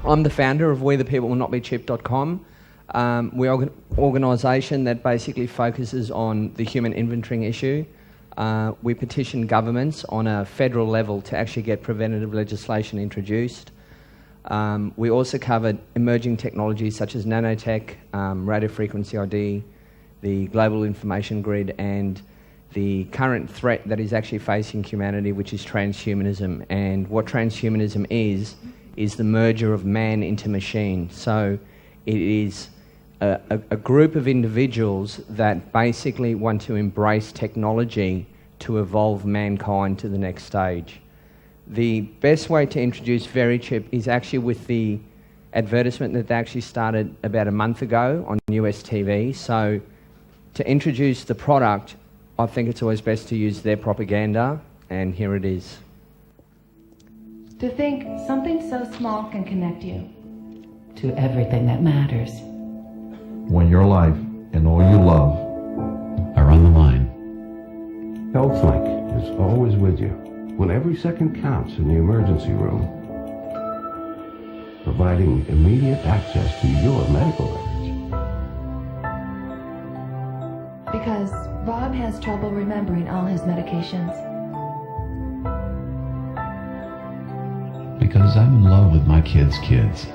I'm the founder of WeThePeopleWillNotBeChipped.com. We're an organisation that basically focuses on the human inventorying issue. We petition governments on a federal level to actually get preventative legislation introduced. We also covered emerging technologies such as nanotech, radio frequency ID, the global information grid, and the current threat that is actually facing humanity, which is transhumanism. And what transhumanism is the merger of man into machine. So it is a group of individuals that basically want to embrace technology to evolve mankind to the next stage. The best way to introduce VeriChip is actually with the advertisement that they actually started about a month ago on US TV. So to introduce the product, I think it's always best to use their propaganda, and here it is. To think something so small can connect you to everything that matters. When your life and all you love are on the line. HealthLink is always with you when every second counts in the emergency room, providing immediate access to your medical records. Because Bob has trouble remembering all his medications. Because I'm in love with my kids' kids.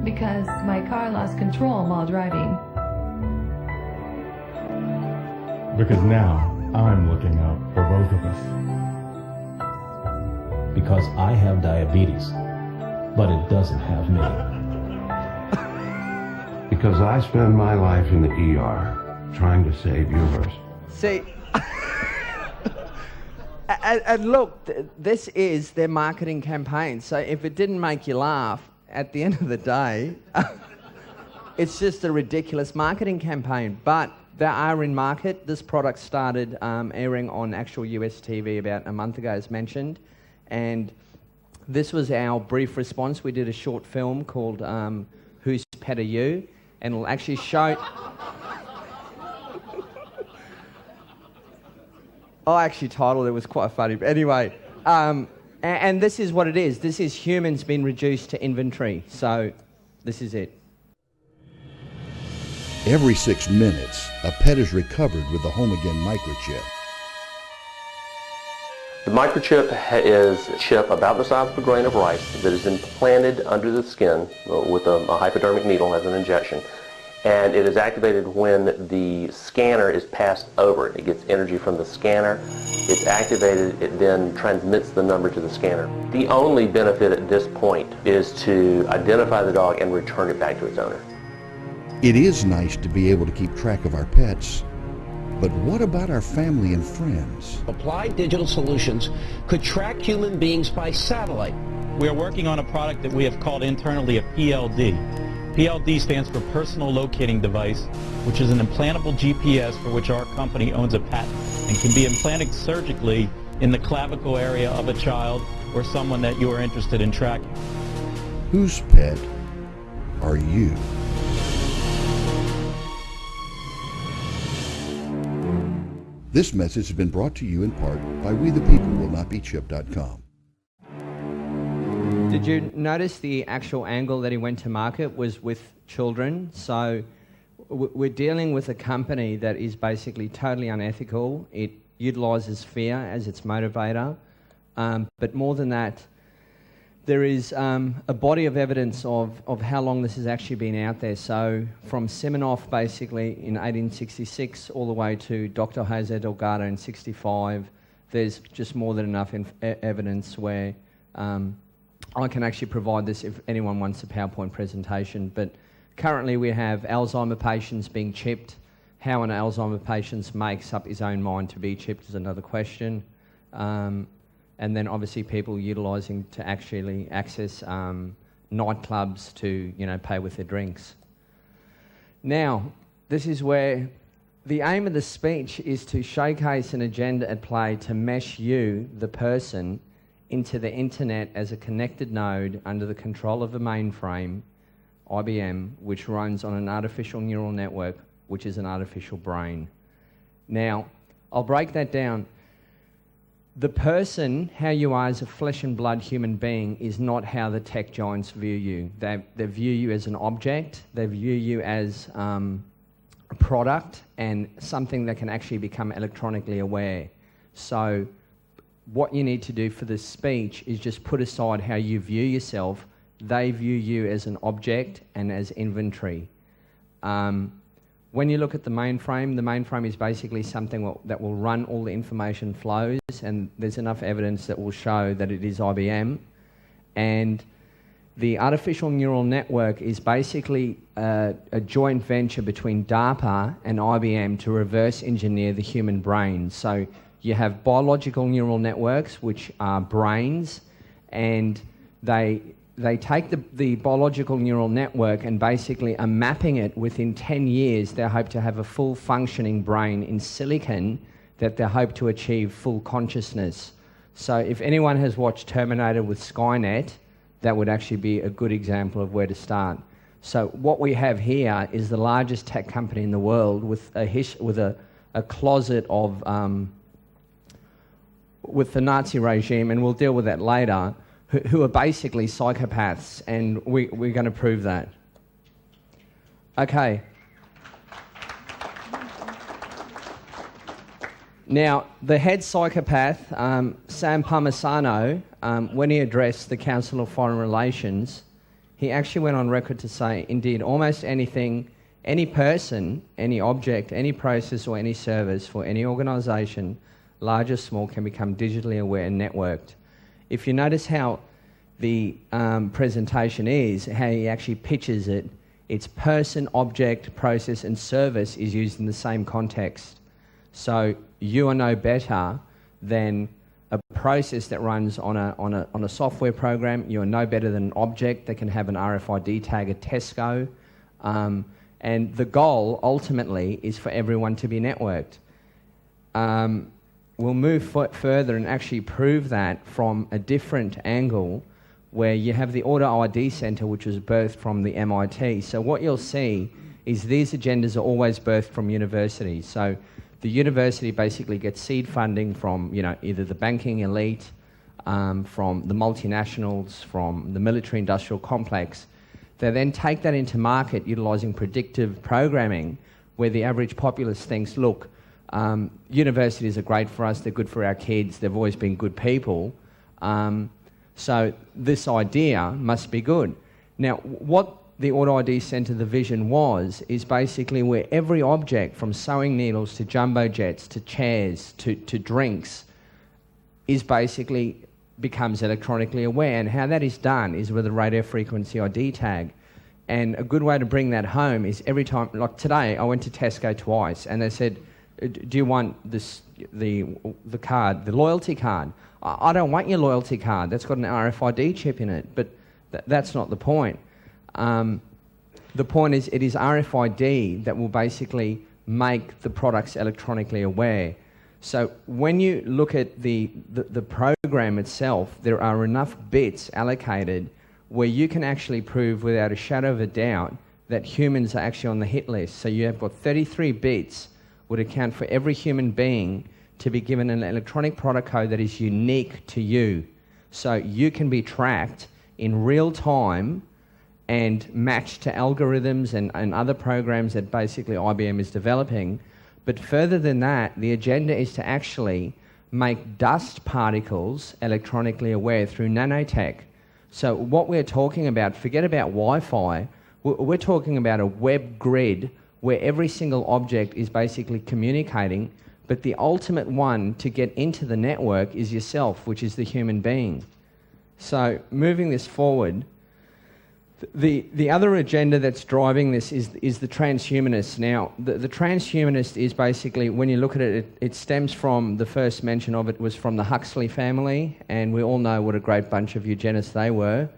Because my car lost control while driving. Because now I'm looking out for both of us. Because I have diabetes, but it doesn't have me. Because I spend my life in the ER trying to save yours. See, and look, this is their marketing campaign. So if it didn't make you laugh, at the end of the day, it's just a ridiculous marketing campaign. But they are in market. This product started airing on actual US TV about a month ago, as mentioned. And this was our brief response. We did a short film called Whose Pet Are You? And it'll actually show... I actually titled it, was quite funny. But anyway, and this is what it is. This is humans being reduced to inventory. So this is it. Every 6 minutes, a pet is recovered with the Home Again microchip. The microchip is a chip about the size of a grain of rice that is implanted under the skin with a hypodermic needle as an injection. And it is activated when the scanner is passed over. It gets energy from the scanner. It's activated. It then transmits the number to the scanner. The only benefit at this point is to identify the dog and return it back to its owner. It is nice to be able to keep track of our pets, but what about our family and friends? Applied Digital Solutions could track human beings by satellite. We are working on a product that we have called internally a PLD. PLD stands for Personal Locating Device, which is an implantable GPS for which our company owns a patent and can be implanted surgically in the clavicle area of a child or someone that you are interested in tracking. Whose pet are you? This message has been brought to you in part by WeThePeopleWillNotBeChipped.com. Did you notice the actual angle that he went to market was with children? So we're dealing with a company that is basically totally unethical. It utilises fear as its motivator. But more than that, there is a body of evidence of how long this has actually been out there. So from Siminoff basically in 1866 all the way to Dr. Jose Delgado in 65, there's just more than enough evidence where I can actually provide this if anyone wants a PowerPoint presentation. But currently we have Alzheimer patients being chipped. How an Alzheimer patient makes up his own mind to be chipped is another question. And then obviously people utilising to actually access nightclubs to, pay with their drinks. Now, this is where the aim of the speech is to showcase an agenda at play to mesh you, the person, into the internet as a connected node under the control of a mainframe, IBM, which runs on an artificial neural network, which is an artificial brain. Now, I'll break that down. the person, how you are as a flesh and blood human being, is not how the tech giants view you. They view you as an object. They view you as a product and something that can actually become electronically aware. So what you need to do for this speech is just put aside how you view yourself. They view you as an object and as inventory. When you look at the mainframe is basically something that will run all the information flows, and there's enough evidence that will show that it is IBM. And the artificial neural network is basically a joint venture between DARPA and IBM to reverse engineer the human brain. So you have biological neural networks, which are brains, and they take the biological neural network and basically are mapping it within 10 years. They hope to have a full functioning brain in silicon that they hope to achieve full consciousness. So if anyone has watched Terminator with Skynet, that would actually be a good example of where to start. So what we have here is the largest tech company in the world with a closet of with the Nazi regime, and we'll deal with that later, who are basically psychopaths, and we're going to prove that. Okay. Now, the head psychopath, Sam Palmisano, when he addressed the Council of Foreign Relations, he actually went on record to say, indeed, almost anything, any person, any object, any process or any service for any organisation, large or small, can become digitally aware and networked. If you notice how the presentation is, how he actually pitches it, it's person, object, process and service is used in the same context. So you are no better than a process that runs on a software program. You are no better than an object that can have an RFID tag at Tesco. And the goal, ultimately, is for everyone to be networked. We'll move further and actually prove that from a different angle, where you have the Auto ID Centre, which was birthed from the MIT. So what you'll see is these agendas are always birthed from universities. So the university basically gets seed funding from, either the banking elite, from the multinationals, from the military-industrial complex. They then take that into market utilising predictive programming, where the average populace thinks, look, universities are great for us, they're good for our kids, they've always been good people, so this idea must be good. Now, what the Auto ID Centre, the vision was, is basically where every object, from sewing needles to jumbo jets to chairs to drinks, is basically becomes electronically aware. And how that is done is with a radio frequency ID tag. And a good way to bring that home is every time, like today, I went to Tesco twice, and they said, do you want the card, the loyalty card? I don't want your loyalty card. That's got an RFID chip in it. But that's not the point. The point is it is RFID that will basically make the products electronically aware. So when you look at the program itself, there are enough bits allocated where you can actually prove without a shadow of a doubt that humans are actually on the hit list. So you have got 33 bits would account for every human being to be given an electronic product code that is unique to you. So you can be tracked in real time and matched to algorithms and other programs that basically IBM is developing. But further than that, the agenda is to actually make dust particles electronically aware through nanotech. So what we're talking about, forget about Wi-Fi, we're talking about a web grid where every single object is basically communicating, but the ultimate one to get into the network is yourself, which is the human being. So moving this forward, the other agenda that's driving this is the transhumanist. Now, the transhumanist is basically, when you look at it, it stems from, the first mention of it was from the Huxley family, and we all know what a great bunch of eugenists they were.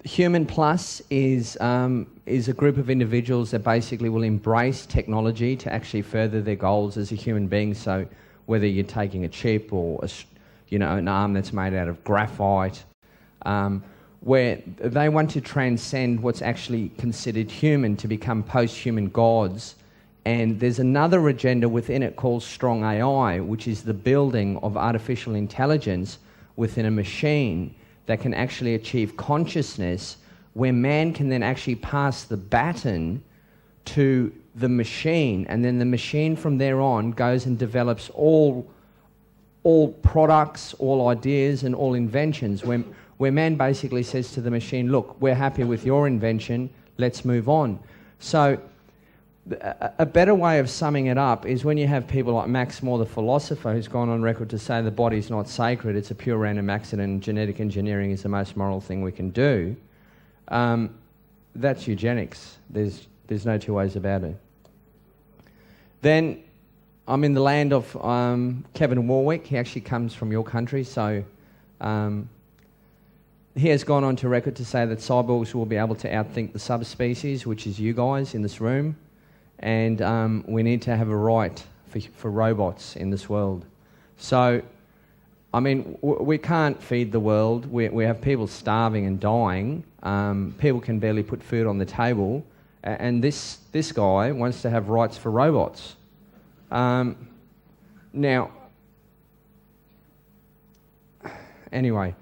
Human Plus is a group of individuals that basically will embrace technology to actually further their goals as a human being. So whether you're taking a chip or an arm that's made out of graphite, where they want to transcend what's actually considered human to become post-human gods And there's another agenda within it called strong AI, which is the building of artificial intelligence within a machine that can actually achieve consciousness, where man can then actually pass the baton to the machine, and then the machine from there on goes and develops all products, all ideas, and all inventions, where man basically says to the machine, look, we're happy with your invention, let's move on. So a better way of summing it up is when you have people like Max Moore, the philosopher, who's gone on record to say the body's not sacred, it's a pure random accident, and genetic engineering is the most moral thing we can do. That's eugenics. There's no two ways about it. Then I'm in the land of Kevin Warwick. He actually comes from your country, so he has gone on to record to say that cyborgs will be able to outthink the subspecies, which is you guys in this room, and we need to have a right for robots in this world. So, I mean, we can't feed the world. We have people starving and dying. People can barely put food on the table. And this guy wants to have rights for robots. Now, anyway,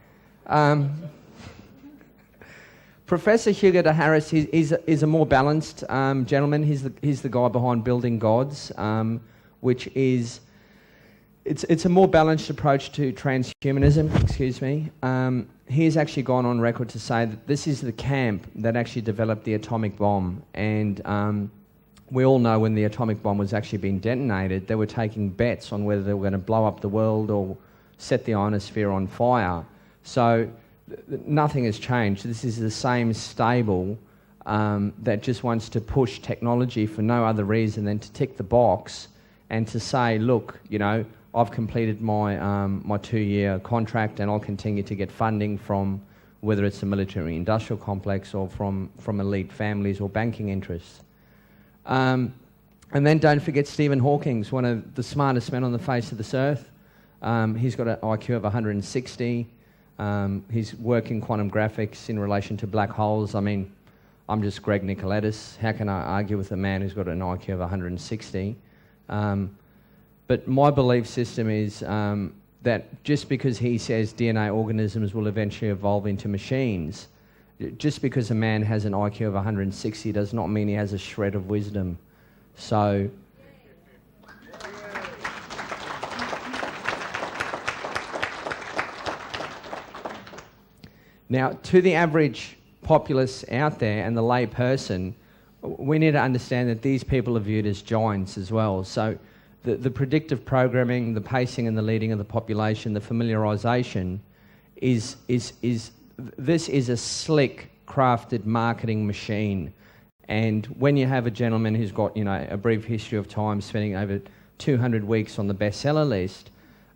Professor Hugo de Harris is a more balanced gentleman. He's the guy behind Building Gods, which is it's a more balanced approach to transhumanism. Excuse me. He has actually gone on record to say that this is the camp that actually developed the atomic bomb, and we all know when the atomic bomb was actually being detonated, they were taking bets on whether they were going to blow up the world or set the ionosphere on fire. So nothing has changed. This is the same stable that just wants to push technology for no other reason than to tick the box and to say, look, you know, I've completed my my 2-year contract, and I'll continue to get funding from whether it's the military-industrial complex or from elite families or banking interests. And then don't forget Stephen Hawking, one of the smartest men on the face of this earth. He's got an IQ of 160. He's working quantum graphics in relation to black holes. I mean, I'm just Greg Nikolettos. How can I argue with a man who's got an IQ of 160? But my belief system is that just because he says DNA organisms will eventually evolve into machines, just because a man has an IQ of 160 does not mean he has a shred of wisdom. So, now, to the average populace out there and the lay person, we need to understand that these people are viewed as giants as well. So the predictive programming, the pacing and the leading of the population, the familiarisation this is a slick, crafted marketing machine. And when you have a gentleman who's got, you know, a brief history of time spending over 200 weeks on the bestseller list,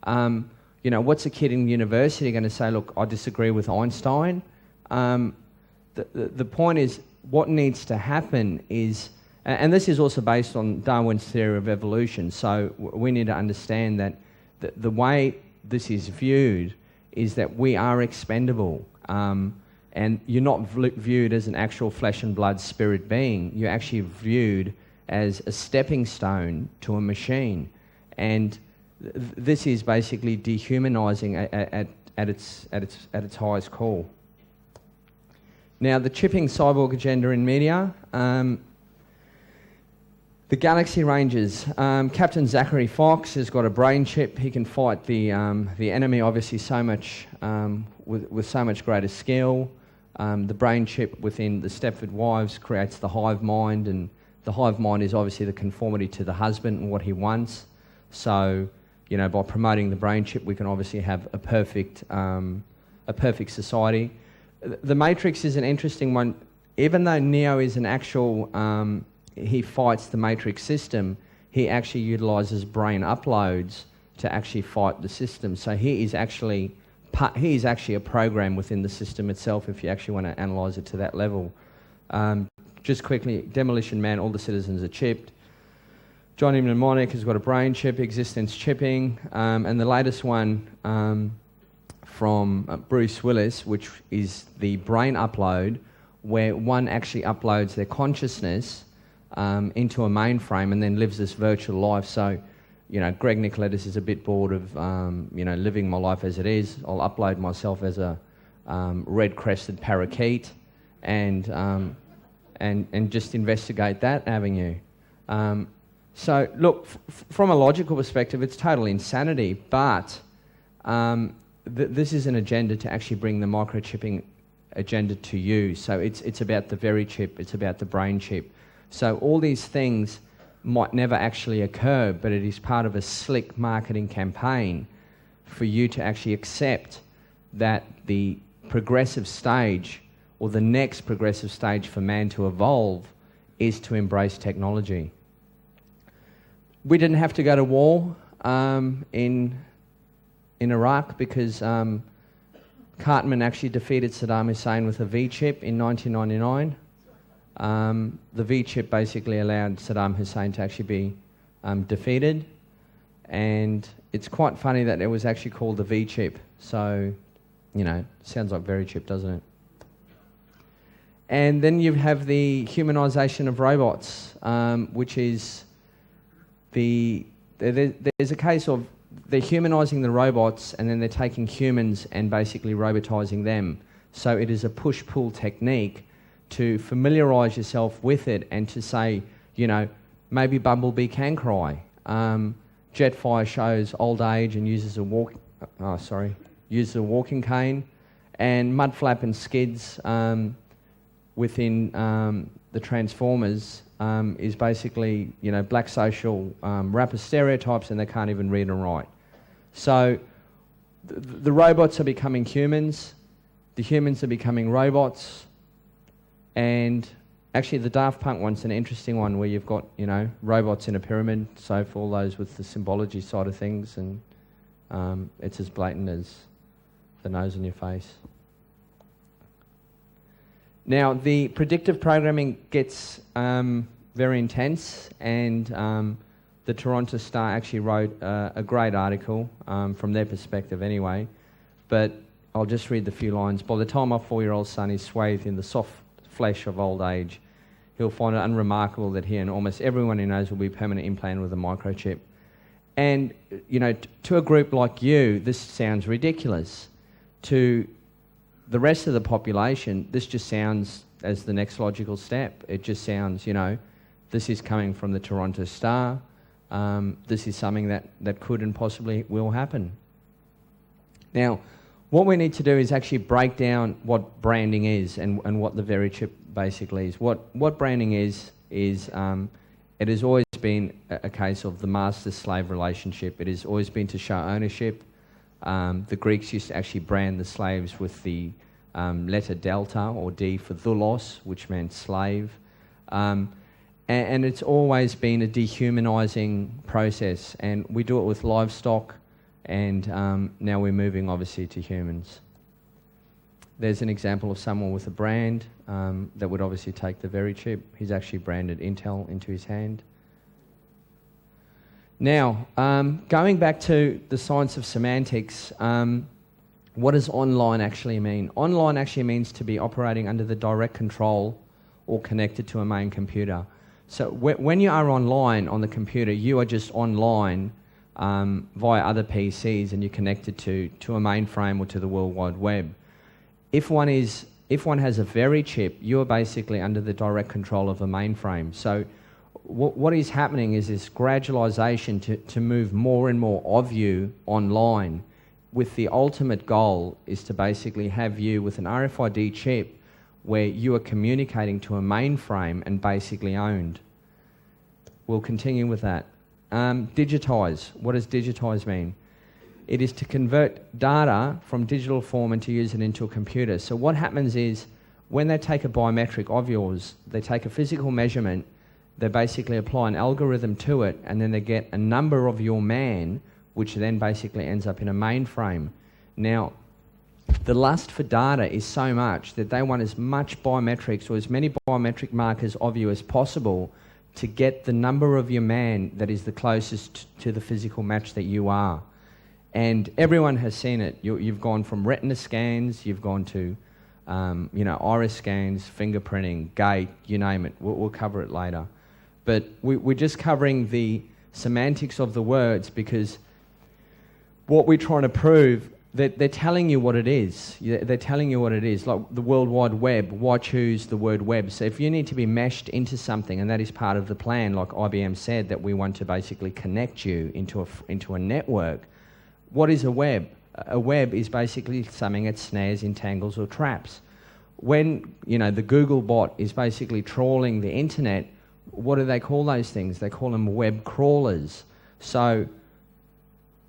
you know, what's a kid in university going to say, look, I disagree with Einstein? The point is, what needs to happen is, and this is also based on Darwin's theory of evolution, so we need to understand that the way this is viewed is that we are expendable, and you're not viewed as an actual flesh and blood spirit being. You're actually viewed as a stepping stone to a machine, and this is basically dehumanizing at its highest core. Now, the chipping cyborg agenda in media. The Galaxy Rangers. Captain Zachary Fox has got a brain chip. He can fight the enemy, obviously, so much with so much greater skill. The brain chip within the Stepford Wives creates the hive mind, and the hive mind is obviously the conformity to the husband and what he wants. So, you know, by promoting the brain chip, we can obviously have a perfect society. The Matrix is an interesting one. Even though Neo is an actual he fights the Matrix system, he actually utilises brain uploads to actually fight the system. So he is actually a program within the system itself, if you actually want to analyse it to that level. Just quickly, Demolition Man, all the citizens are chipped. Johnny Mnemonic has got a brain chip, existence chipping, and the latest one from Bruce Willis, which is the brain upload, where one actually uploads their consciousness into a mainframe and then lives this virtual life. So, Greg Nikolettos is a bit bored of, living my life as it is. I'll upload myself as a red-crested parakeet and just investigate that avenue. So, look, from a logical perspective, it's total insanity, but this is an agenda to actually bring the microchipping agenda to you. So it's about the very chip, it's about the brain chip. So all these things might never actually occur, but it is part of a slick marketing campaign for you to actually accept that the progressive stage, or the next progressive stage for man to evolve, is to embrace technology. We didn't have to go to war in Iraq because Cartman actually defeated Saddam Hussein with a V-chip in 1999. The V-chip basically allowed Saddam Hussein to actually be defeated, and it's quite funny that it was actually called the V-chip. So, sounds like very chip, doesn't it? And then you have the humanisation of robots, which is there's a case of they're humanising the robots and then they're taking humans and basically robotising them. So it is a push-pull technique to familiarise yourself with it and to say, maybe Bumblebee can cry. Jetfire shows old age and uses a walking cane, and Mudflap and Skids within the Transformers is basically, black social rapper stereotypes, and they can't even read and write. So the robots are becoming humans, the humans are becoming robots, and actually the Daft Punk one's an interesting one where you've got, robots in a pyramid, so for all those with the symbology side of things, and it's as blatant as the nose on your face. Now, the predictive programming gets very intense, and the Toronto Star actually wrote a great article from their perspective anyway, but I'll just read the few lines. By the time my 4-year-old son is swathed in the soft flesh of old age, he'll find it unremarkable that he and almost everyone he knows will be permanently implanted with a microchip. And, to a group like you, this sounds ridiculous. To the rest of the population, this just sounds as the next logical step. It just sounds, this is coming from the Toronto Star. This is something that could and possibly will happen. Now, what we need to do is actually break down what branding is and what the very chip basically is. What branding is it has always been a case of the master-slave relationship. It has always been to show ownership. The Greeks used to actually brand the slaves with the letter delta or D for doulos, which meant slave. And it's always been a dehumanising process, and we do it with livestock, and now we're moving obviously to humans. There's an example of someone with a brand that would obviously take the very chip. He's actually branded Intel into his hand. Now, going back to the science of semantics, what does online actually mean? Online actually means to be operating under the direct control or connected to a main computer. So when you are online on the computer, you are just online via other PCs, and you're connected to a mainframe or to the World Wide Web. If one has a very chip, you are basically under the direct control of a mainframe. So what is happening is this gradualization to move more and more of you online, with the ultimate goal is to basically have you with an RFID chip where you are communicating to a mainframe and basically owned. We'll continue with that. Digitize. What does digitize mean? It is to convert data from digital form and to use it into a computer. So what happens is, when they take a biometric of yours, they take a physical measurement, they basically apply an algorithm to it, and then they get a number of your man, which then basically ends up in a mainframe. Now, the lust for data is so much that they want as much biometrics or as many biometric markers of you as possible to get the number of your man that is the closest to the physical match that you are. And everyone has seen it. You've gone from retina scans, you've gone to iris scans, fingerprinting, gait, you name it. We'll cover it later. But we're just covering the semantics of the words, because what we're trying to prove, they're telling you what it is. They're telling you what it is, like the World Wide Web. Why choose the word web? So if you need to be meshed into something, and that is part of the plan, like IBM said, that we want to basically connect you into a network. What is a web? A web is basically something that snares, entangles, or traps. When the Google bot is basically trawling the internet, what do they call those things? They call them web crawlers. So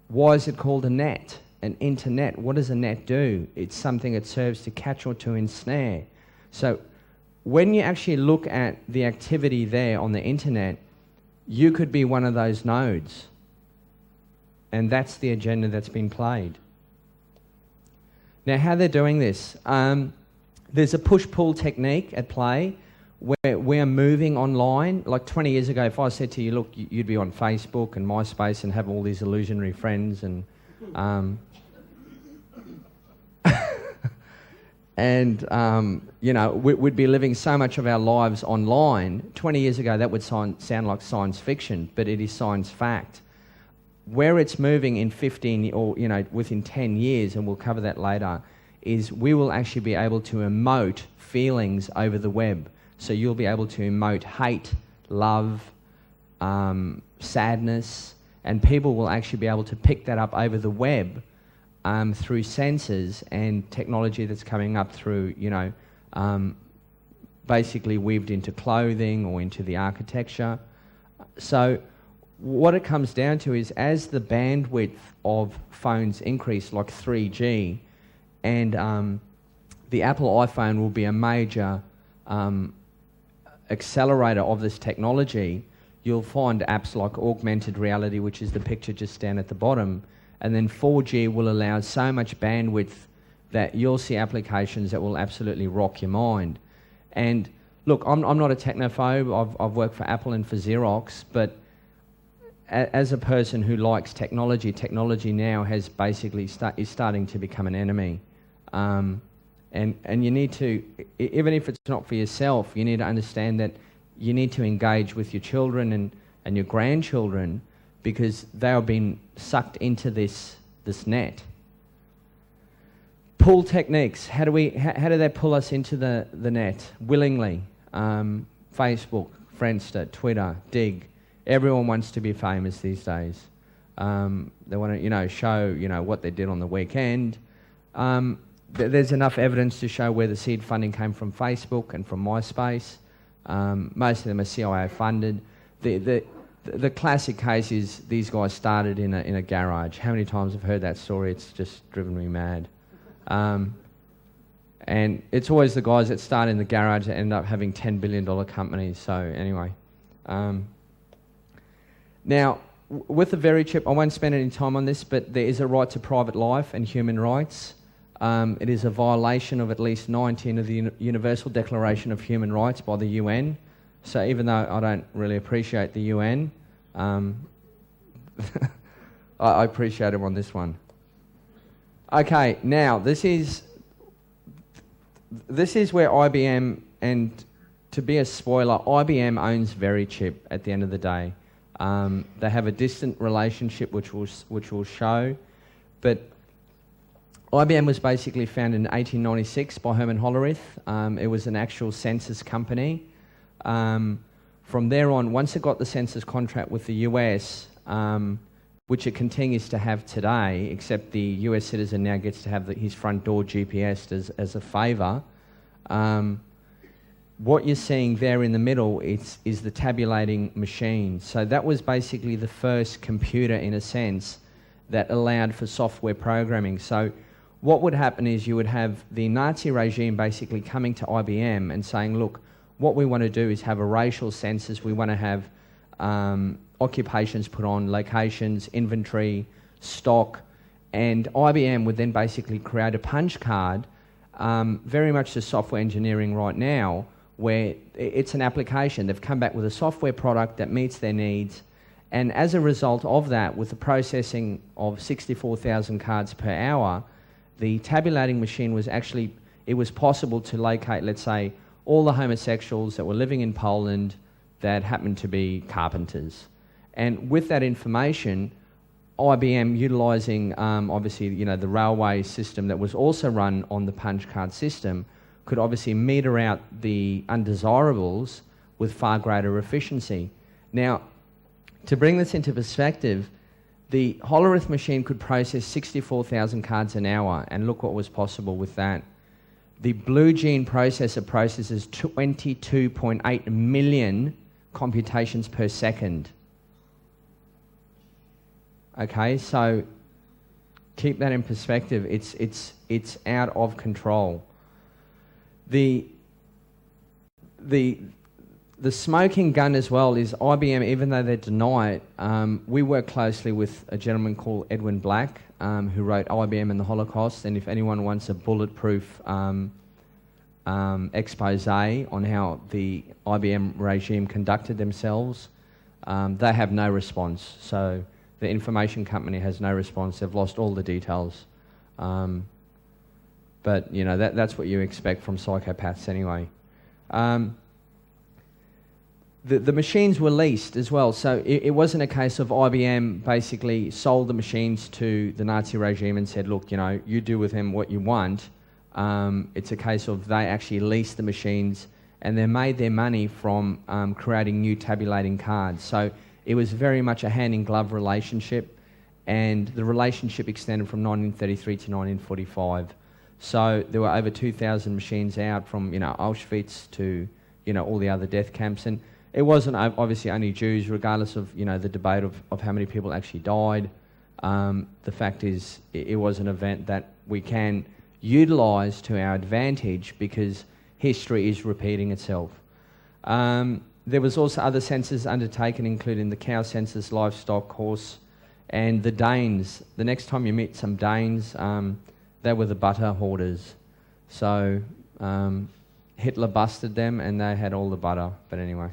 why is it called a net? An internet. What does a net do? It's something that serves to catch or to ensnare. So when you actually look at the activity there on the internet, you could be one of those nodes. And that's the agenda that's been played. Now, how they're doing this, there's a push-pull technique at play where we're moving online. Like 20 years ago, if I said to you, look, you'd be on Facebook and MySpace and have all these illusionary friends and we'd be living so much of our lives online. 20 years ago, that would sound like science fiction, but it is science fact. Where it's moving in 15 or within 10 years, and we'll cover that later, is we will actually be able to emote feelings over the web. So you'll be able to emote hate, love, sadness, and people will actually be able to pick that up over the web through sensors and technology that's coming up through, basically weaved into clothing or into the architecture. So what it comes down to is, as the bandwidth of phones increase, like 3G, and the Apple iPhone will be a major accelerator of this technology, you'll find apps like augmented reality, which is the picture just down at the bottom, and then 4G will allow so much bandwidth that you'll see applications that will absolutely rock your mind. And look, I'm not a technophobe. I've worked for Apple and for Xerox, but as a person who likes technology now has basically is starting to become an enemy. And you need to, even if it's not for yourself, you need to understand that you need to engage with your children and your grandchildren, because they are being sucked into this net. Pull techniques. How do they pull us into the net willingly? Facebook, Friendster, Twitter, Dig. Everyone wants to be famous these days. They want to, show, what they did on the weekend. There's enough evidence to show where the seed funding came from Facebook and from MySpace. Most of them are CIA funded. The classic case is these guys started in a garage. How many times I've heard that story? It's just driven me mad. And it's always the guys that start in the garage that end up having $10 billion companies. So anyway. Now, with the very chip, I won't spend any time on this, but there is a right to private life and human rights. It is a violation of at least 19 of the Universal Declaration of Human Rights by the UN. So even though I don't really appreciate the UN, I appreciate them on this one. Okay, now this is where IBM, and to be a spoiler, IBM owns Verichip at the end of the day. They have a distant relationship, which we'll show, but IBM was basically founded in 1896 by Herman Hollerith. It was an actual census company. From there on, once it got the census contract with the US, which it continues to have today, except the US citizen now gets to have his front door GPSed as a favour, what you're seeing there in the middle is the tabulating machine. So that was basically the first computer, in a sense, that allowed for software programming. So what would happen is you would have the Nazi regime basically coming to IBM and saying, look, what we want to do is have a racial census. We want to have occupations put on, locations, inventory, stock, and IBM would then basically create a punch card, very much the software engineering right now, where it's an application. They've come back with a software product that meets their needs, and as a result of that, with the processing of 64,000 cards per hour, the tabulating machine was actually, it was possible to locate, let's say, all the homosexuals that were living in Poland that happened to be carpenters. And with that information, IBM, utilising obviously, you know, the railway system that was also run on the punch card system, could obviously meter out the undesirables with far greater efficiency. Now, to bring this into perspective, the Hollerith machine could process 64,000 cards an hour, and look what was possible with that. The Blue Gene processor processes 22.8 million computations per second. Okay, so keep that in perspective. It's out of control. The smoking gun as well is IBM, even though they deny it, we work closely with a gentleman called Edwin Black, who wrote IBM and the Holocaust, and if anyone wants a bulletproof expose on how the IBM regime conducted themselves, they have no response. So the information company has no response. They've lost all the details. But, you know, that's what you expect from psychopaths anyway. The machines were leased as well, so it wasn't a case of IBM basically sold the machines to the Nazi regime and said, look, you know, you do with them what you want. It's a case of they actually leased the machines and they made their money from creating new tabulating cards. So it was very much a hand-in-glove relationship, and the relationship extended from 1933 to 1945. So there were over 2,000 machines out from, you know, Auschwitz to, you know, all the other death camps. And it wasn't obviously only Jews, regardless of, you know, the debate of how many people actually died. The fact is, it was an event that we can utilise to our advantage because history is repeating itself. There was also other censuses undertaken, including the cow census, livestock, horse, and the Danes. The next time you meet some Danes, they were the butter hoarders. So Hitler busted them and they had all the butter. But anyway.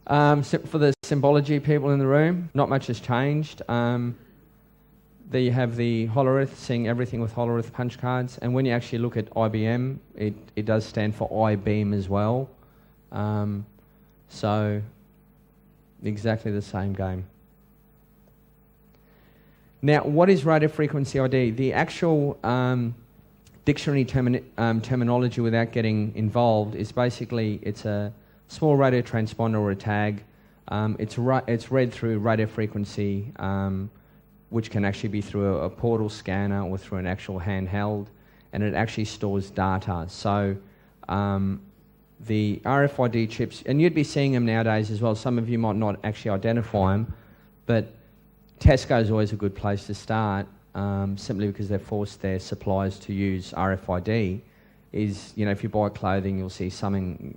So for the symbology people in the room, not much has changed. There you have the Hollerith, seeing everything with Hollerith punch cards. And when you actually look at IBM, it does stand for I-beam as well. So exactly the same game. Now, what is radio frequency ID? The actual dictionary terminology, without getting involved, is basically it's a small radio transponder or a tag. It's read through radio frequency, which can actually be through a portal scanner or through an actual handheld, and it actually stores data. So the RFID chips, and you'd be seeing them nowadays as well. Some of you might not actually identify them, but Tesco is always a good place to start, simply because they've forced their suppliers to use RFID. Is, you know, if you buy clothing, you'll see something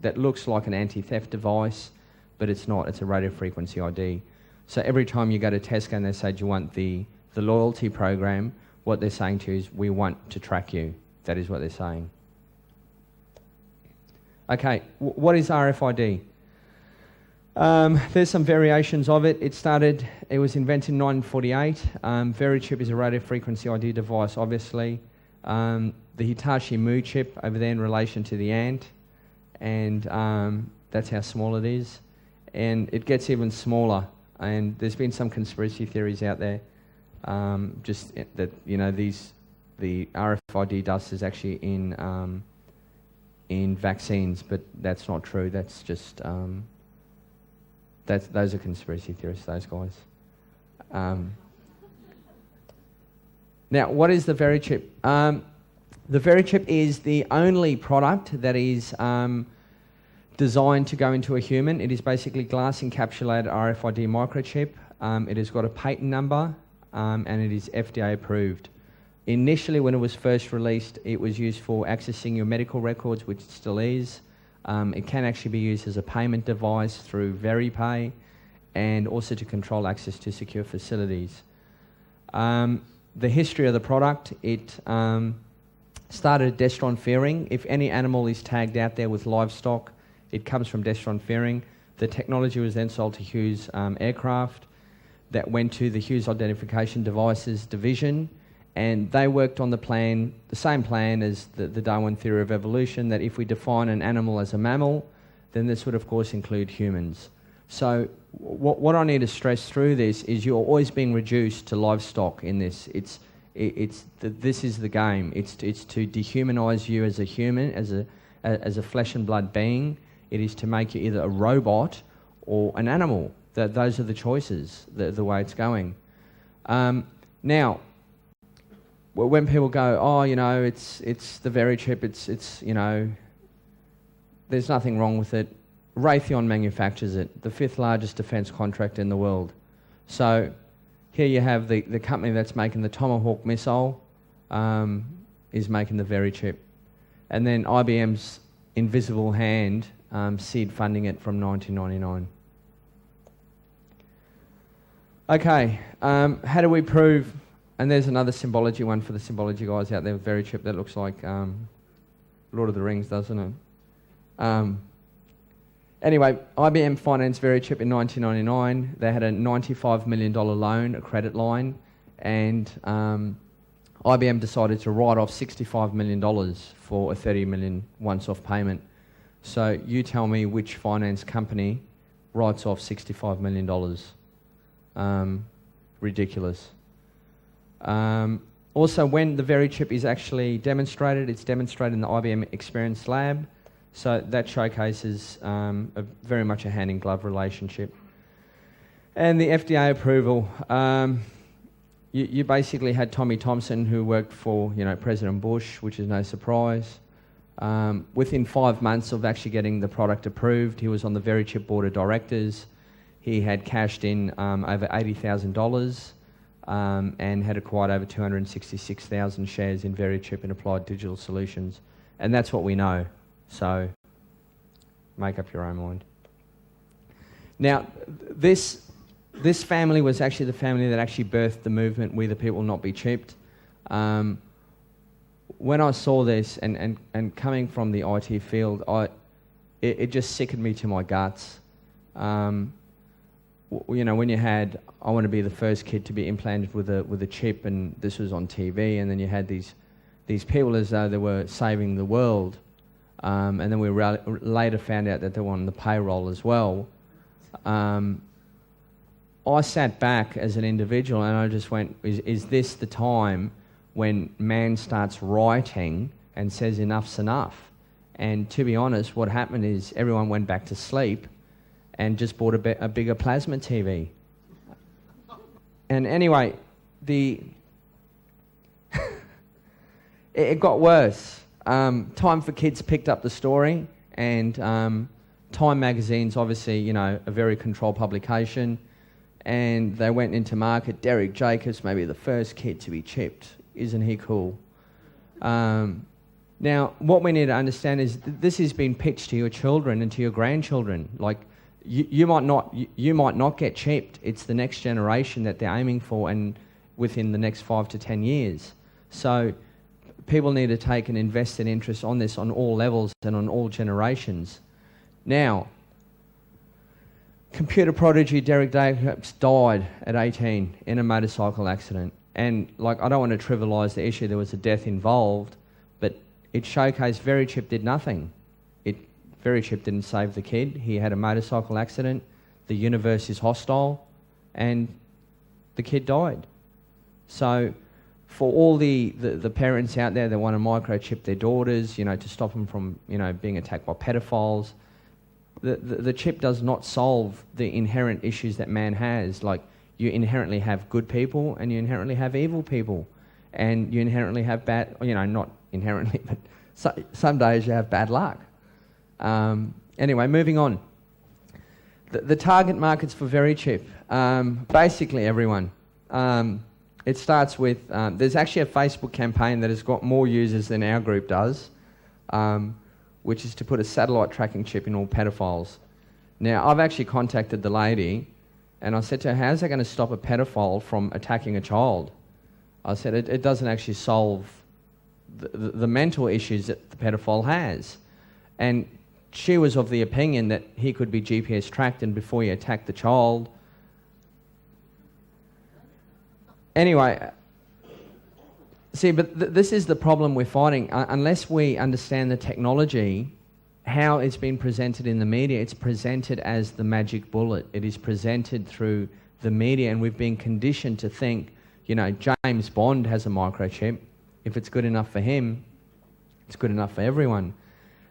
that looks like an anti-theft device, but it's not. It's a radio frequency ID. So every time you go to Tesco and they say, do you want the loyalty program, what they're saying to you is, we want to track you. That is what they're saying. Okay, what is RFID? There's some variations of it. It was invented in 1948. Verichip is a radio frequency ID device, obviously. The Hitachi Mu chip over there in relation to the ant, and that's how small it is. And it gets even smaller, and there's been some conspiracy theories out there, just that, you know, the RFID dust is actually in vaccines, but that's not true. That's just those are conspiracy theorists, those guys. Now, what is the Verichip? The Verichip is the only product that is designed to go into a human. It is basically glass encapsulated RFID microchip. It has got a patent number, and it is FDA approved. Initially, when it was first released, it was used for accessing your medical records, which it still is. It can actually be used as a payment device through VeriPay, and also to control access to secure facilities. The history of the product, it started at Destron Fearing. If any animal is tagged out there with livestock, it comes from Destron Fearing. The technology was then sold to Hughes Aircraft. That went to the Hughes Identification Devices division, and they worked on the same plan as the Darwin theory of evolution, that if we define an animal as a mammal, then this would of course include humans. So what I need to stress through this is you're always being reduced to livestock in this. This is the game. It's to dehumanize you as a human, as a flesh and blood being. It is to make you either a robot or an animal. Those are the choices, the way it's going. Now, when people go, oh, you know, it's the very chip, it's you know, there's nothing wrong with it. Raytheon manufactures it, the 5th largest defence contract in the world. So here you have the company that's making the Tomahawk missile is making the very chip. And then IBM's invisible hand seed funding it from 1999. Okay, how do we prove, and there's another symbology one for the symbology guys out there, very chip that looks like Lord of the Rings, doesn't it? Anyway, IBM financed VeriChip in 1999. They had a $95 million loan, a credit line, and IBM decided to write off $65 million for a $30 million once-off payment. So you tell me which finance company writes off $65 million. Ridiculous. Also, when the VeriChip is actually demonstrated, it's demonstrated in the IBM Experience Lab. So that showcases very much a hand-in-glove relationship. And the FDA approval, you basically had Tommy Thompson, who worked for President Bush, which is no surprise. Within 5 months of actually getting the product approved, he was on the VeriChip board of directors. He had cashed in over $80,000 and had acquired over 266,000 shares in VeriChip and Applied Digital Solutions. And that's what we know. So make up your own mind. Now, this family was actually the family that actually birthed the movement, We the People Not Be Chipped. When I saw this, and coming from the IT field, it just sickened me to my guts. When you had, I want to be the first kid to be implanted with a chip, and this was on TV, and then you had these people as though they were saving the world. And then we later found out that they were on the payroll as well. I sat back as an individual and I just went, is this the time when man starts writing and says enough's enough? And to be honest, what happened is everyone went back to sleep and just bought a bigger plasma TV. And anyway, it got worse. Time for Kids picked up the story, and Time magazine's obviously, a very controlled publication, and they went into market. Derek Jacobs may be the first kid to be chipped. Isn't he cool? Now, what we need to understand is this has been pitched to your children and to your grandchildren. Like, you might not get chipped. It's the next generation that they're aiming for, and within the next 5 to 10 years. So people need to take an invested interest on this on all levels and on all generations. Now, computer prodigy Derek Jacobs died at 18 in a motorcycle accident. And I don't want to trivialise the issue, there was a death involved, but it showcased VeriChip did nothing. VeriChip didn't save the kid. He had a motorcycle accident, the universe is hostile, and the kid died. So for all the parents out there that want to microchip their daughters, to stop them from, being attacked by pedophiles, the chip does not solve the inherent issues that man has. Like, you inherently have good people and you inherently have evil people. And you inherently have bad, not inherently, but some days you have bad luck. Anyway, moving on. The target markets for VeriChip, basically everyone. It starts with, there's actually a Facebook campaign that has got more users than our group does, which is to put a satellite tracking chip in all pedophiles. Now, I've actually contacted the lady, and I said to her, how's that going to stop a pedophile from attacking a child? I said, it doesn't actually solve the mental issues that the pedophile has. And she was of the opinion that he could be GPS tracked, and before he attacked the child. Anyway, see, but this is the problem we're fighting. Unless we understand the technology, how it's been presented in the media, it's presented as the magic bullet. It is presented through the media, and we've been conditioned to think, you know, James Bond has a microchip. If it's good enough for him, it's good enough for everyone.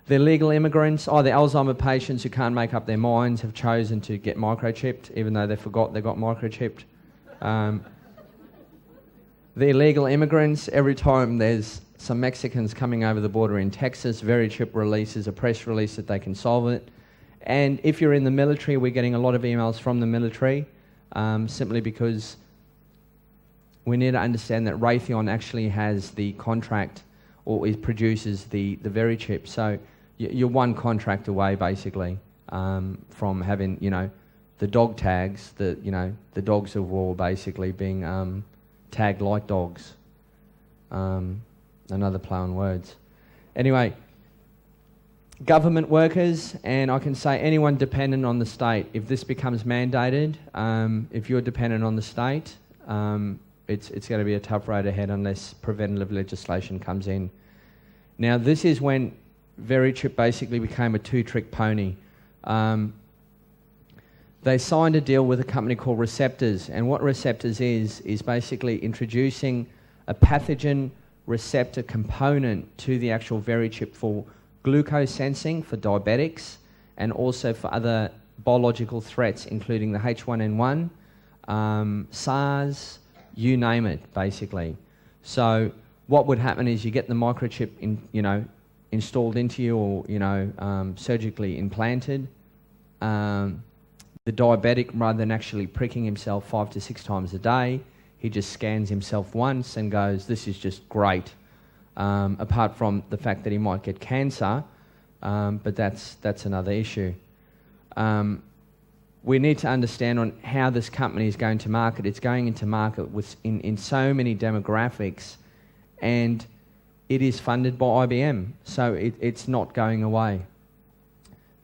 The illegal immigrants, the Alzheimer patients who can't make up their minds have chosen to get microchipped, even though they forgot they got microchipped. The illegal immigrants, every time there's some Mexicans coming over the border in Texas, VeriChip releases a press release that they can solve it. And if you're in the military, we're getting a lot of emails from the military, simply because we need to understand that Raytheon actually has the contract, or it produces the VeriChip. So you're one contract away, basically, from having, you know, the dog tags, the dogs of war, basically being tagged like dogs. Another play on words. Anyway, government workers, and I can say anyone dependent on the state. If this becomes mandated, if you're dependent on the state, it's going to be a tough road ahead unless preventative legislation comes in. Now, this is when VeriChip basically became a two-trick pony. They signed a deal with a company called Receptors, and what Receptors is basically introducing a pathogen receptor component to the actual VeriChip for glucose sensing for diabetics, and also for other biological threats, including the H1N1, SARS, you name it, basically. So what would happen is you get the microchip installed into you, or surgically implanted. The diabetic, rather than actually pricking himself 5 to 6 times a day, he just scans himself once and goes, this is just great. Apart from the fact that he might get cancer, but that's another issue. We need to understand on how this company is going to market. It's going into market in so many demographics, and it is funded by IBM, so it's not going away.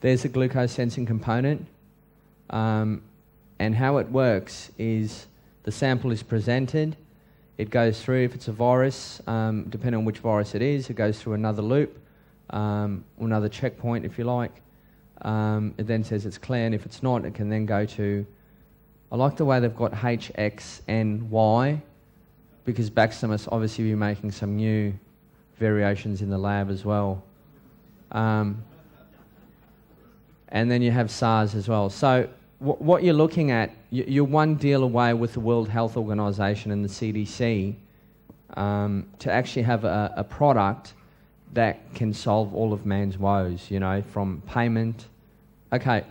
There's a glucose sensing component, and how it works is the sample is presented, it goes through, if it's a virus, depending on which virus it is, it goes through another loop, or another checkpoint if you like. It then says it's clear, and if it's not, it can then go to, I like the way they've got H, X, and Y, because Baxter must obviously be making some new variations in the lab as well. And then you have SARS as well. So what you're looking at, you're one deal away with the World Health Organization and the CDC to actually have a product that can solve all of man's woes, from payment. Okay.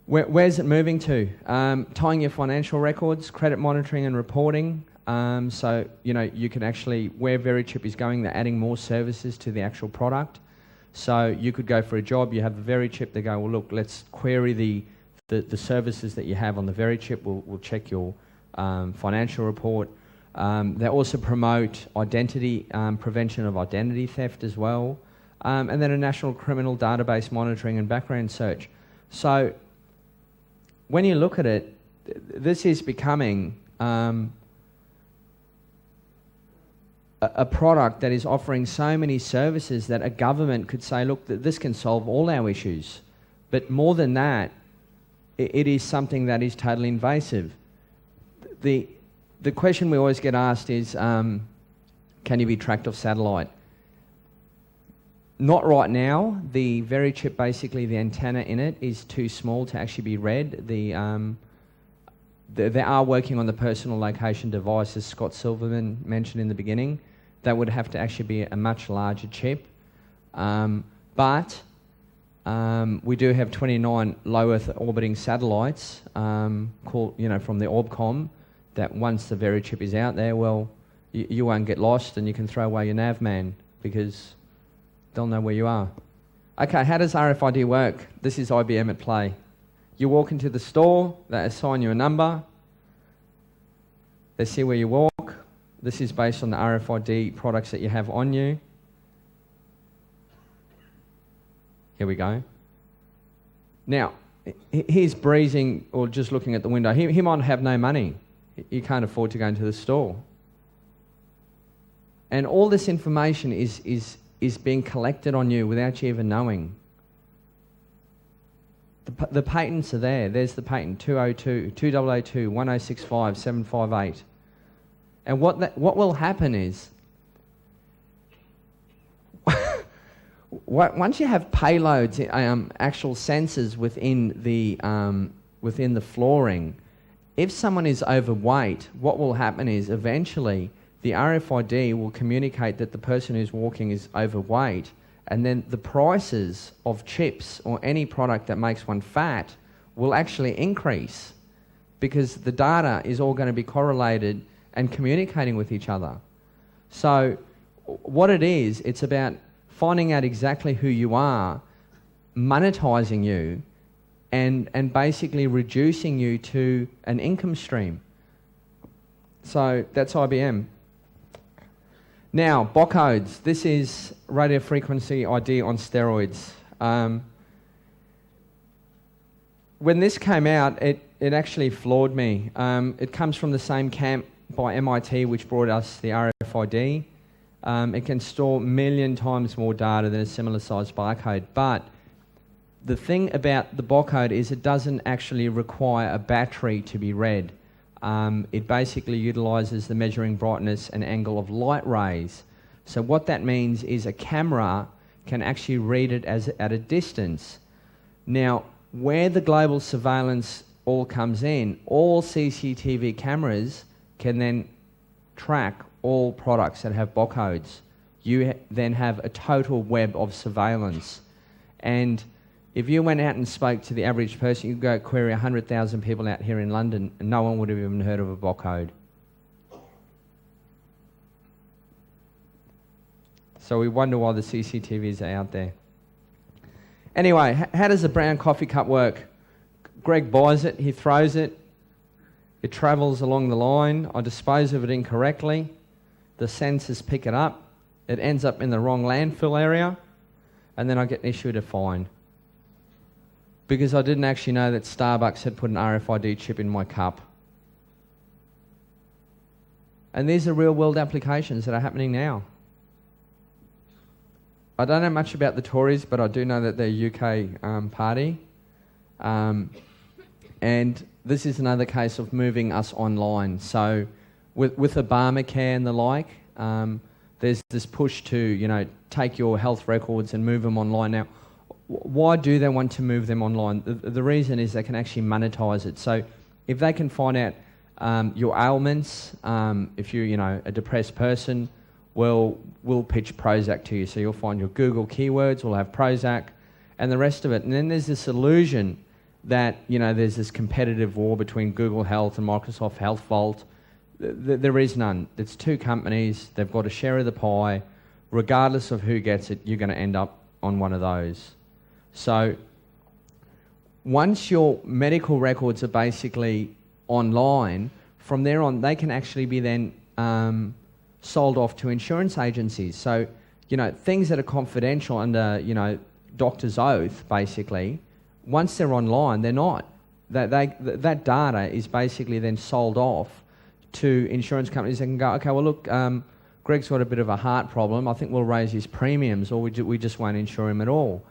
Where's it moving to? Tying your financial records, credit monitoring and reporting. So, you can actually, where VeriChip is going, they're adding more services to the actual product. So you could go for a job, you have the VeriChip, they go, well, look, let's query the services that you have on the VeriChip, we'll check your financial report. They also promote identity, prevention of identity theft as well, and then a national criminal database monitoring and background search. So when you look at it, this is becoming a product that is offering so many services that a government could say, look, this can solve all our issues. But more than that, it is something that is totally invasive. The question we always get asked is, can you be tracked off satellite? Not right now. The VeriChip, basically the antenna in it is too small to actually be read. They are working on the personal location device, as Scott Silverman mentioned in the beginning. That would have to actually be a much larger chip. But we do have 29 low Earth orbiting satellites called, from the Orbcomm, that once the VeriChip is out there, well, you won't get lost and you can throw away your navman because they'll know where you are. Okay, how does RFID work? This is IBM at play. You walk into the store, they assign you a number, they see where you walk. This is based on the RFID products that you have on you. Here we go. Now, he's breezing or just looking at the window. He might have no money. He can't afford to go into the store. And all this information is is being collected on you without you even knowing. The patents are there. There's the patent 2002 1065 758. And what will happen is, once you have payloads, actual sensors within the flooring, if someone is overweight, what will happen is eventually the RFID will communicate that the person who's walking is overweight, and then the prices of chips or any product that makes one fat will actually increase because the data is all going to be correlated and communicating with each other. So what it is, it's about finding out exactly who you are, monetizing you, and basically reducing you to an income stream. So that's IBM. Now, BOCODES. This is radio frequency ID on steroids. When this came out, it actually floored me. It comes from the same camp by MIT, which brought us the RFID. It can store 1 million times more data than a similar sized barcode. But the thing about the BOCODE is it doesn't actually require a battery to be read. It basically utilises the measuring brightness and angle of light rays. So what that means is a camera can actually read it at a distance. Now, where the global surveillance all comes in, all CCTV cameras can then track all products that have BOCODES. You then have a total web of surveillance. And if you went out and spoke to the average person, you could go query 100,000 people out here in London and no one would have even heard of a BOCODE. So we wonder why the CCTVs are out there. Anyway, how does a brown coffee cup work? Greg buys it, he throws it, it travels along the line, I dispose of it incorrectly, the sensors pick it up, it ends up in the wrong landfill area, and then I get issued a fine. Because I didn't actually know that Starbucks had put an RFID chip in my cup. And these are real world applications that are happening now. I don't know much about the Tories, but I do know that they're a UK party. And this is another case of moving us online. So with Obamacare and the like, there's this push to, take your health records and move them online. Now, why do they want to move them online? The reason is they can actually monetize it. So if they can find out your ailments, if you're a depressed person, we'll pitch Prozac to you. So you'll find your Google keywords, we'll have Prozac, and the rest of it. And then there's this illusion that there's this competitive war between Google Health and Microsoft Health Vault. There is none. It's two companies, they've got a share of the pie. Regardless of who gets it, you're going to end up on one of those. So once your medical records are basically online, from there on they can actually be then sold off to insurance agencies. So, things that are confidential under, doctor's oath, basically, once they're online, they're not. That data is basically then sold off to insurance companies that can go, okay, well, look, Greg's got a bit of a heart problem. I think we'll raise his premiums, or we just won't insure him at all.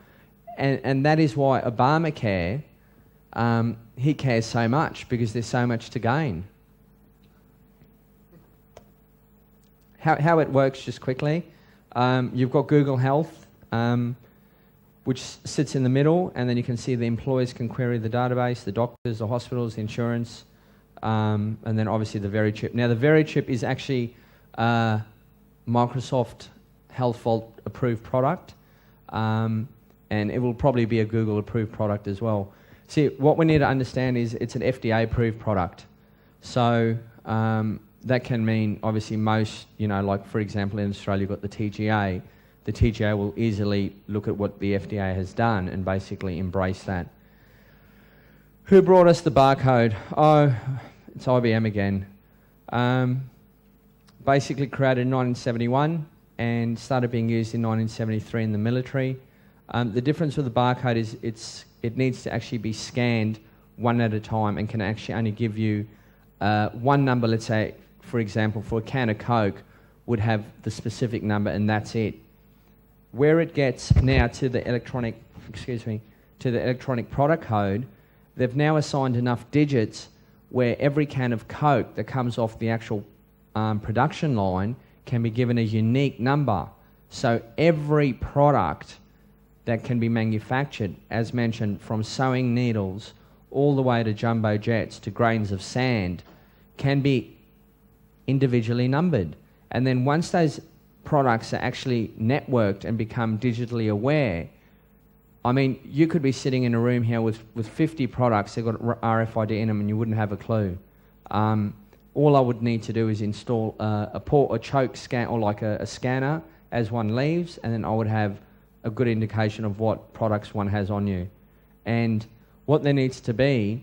And that is why Obamacare, he cares so much, because there's so much to gain. How it works, just quickly, you've got Google Health, which sits in the middle, and then you can see the employers can query the database, the doctors, the hospitals, the insurance, and then obviously the VeriChip. Now the VeriChip is actually Microsoft Health Vault approved product, and it will probably be a Google approved product as well. See, what we need to understand is it's an FDA approved product. So that can mean obviously most, like for example in Australia you've got the TGA. The TGA will easily look at what the FDA has done and basically embrace that. Who brought us the barcode? Oh, it's IBM again. Basically created in 1971 and started being used in 1973 in the military. The difference with the barcode is it needs to actually be scanned one at a time and can actually only give you one number. Let's say, for example, for a can of Coke would have the specific number and that's it. where it gets now to the electronic product code, they've now assigned enough digits where every can of Coke that comes off the actual production line can be given a unique number. So every product that can be manufactured, as mentioned, from sewing needles all the way to jumbo jets to grains of sand, can be individually numbered. And then once those products are actually networked and become digitally aware, I mean, you could be sitting in a room here with 50 products that got RFID in them and you wouldn't have a clue. All I would need to do is install a choke scan, or like a scanner as one leaves, and then I would have a good indication of what products one has on you. And what there needs to be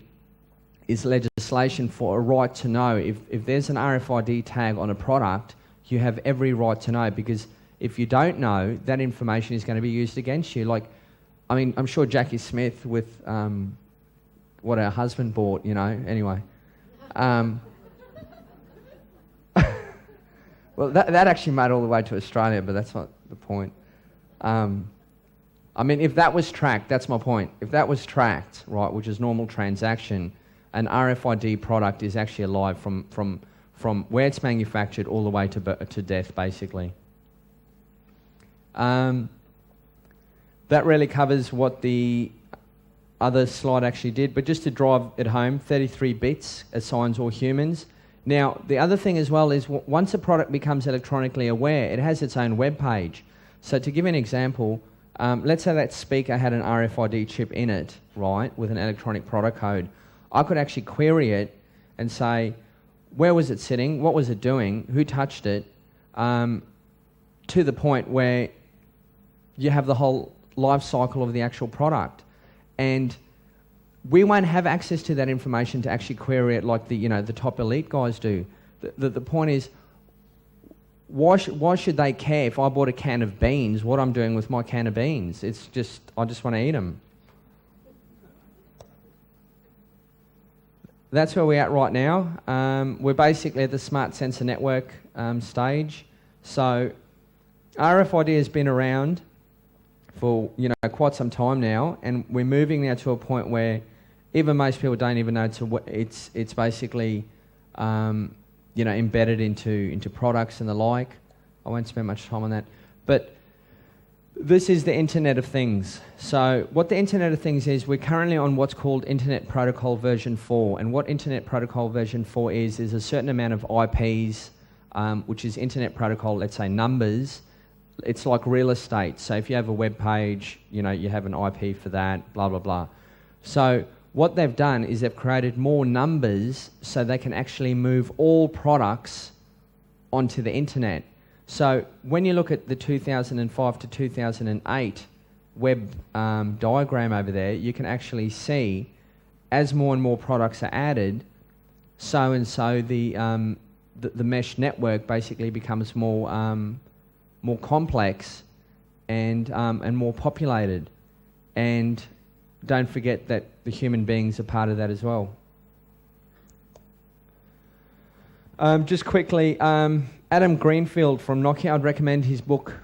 is legislation for a right to know. If there's an RFID tag on a product, you have every right to know, because if you don't know, that information is going to be used against you. Like, I mean, I'm sure Jackie Smith with what her husband bought, you know, anyway. Well, that actually made all the way to Australia, but that's not the point. I mean, if that was tracked, that's my point. If that was tracked, right, which is normal transaction, an RFID product is actually alive from where it's manufactured all the way to death, basically. That really covers what the other slide actually did, but just to drive it home, 33 bits assigns all humans. Now, the other thing as well is once a product becomes electronically aware, it has its own web page. So to give you an example, let's say that speaker had an RFID chip in it, right, with an electronic product code. I could actually query it and say, where was it sitting, what was it doing, who touched it, to the point where you have the whole life cycle of the actual product. And we won't have access to that information to actually query it like the top elite guys do. The point is, why should they care if I bought a can of beans, what I'm doing with my can of beans? It's just, I just want to eat them. That's where we're at right now. We're basically at the smart sensor network stage. So RFID has been around for quite some time now, and we're moving now to a point where even most people don't even know it's basically embedded into products and the like. I won't spend much time on that, but this is the Internet of Things. So what the Internet of Things is, we're currently on what's called Internet Protocol version 4, and what Internet Protocol version 4 is a certain amount of IPs, which is Internet Protocol, let's say numbers. It's like real estate. So if you have a web page, you have an IP for that, blah, blah, blah. So what they've done is they've created more numbers so they can actually move all products onto the internet. So when you look at the 2005 to 2008 web diagram over there, you can actually see as more and more products are added, so the mesh network basically becomes more complex and more populated. And don't forget that the human beings are part of that as well. Just quickly, Adam Greenfield from Nokia, I'd recommend his book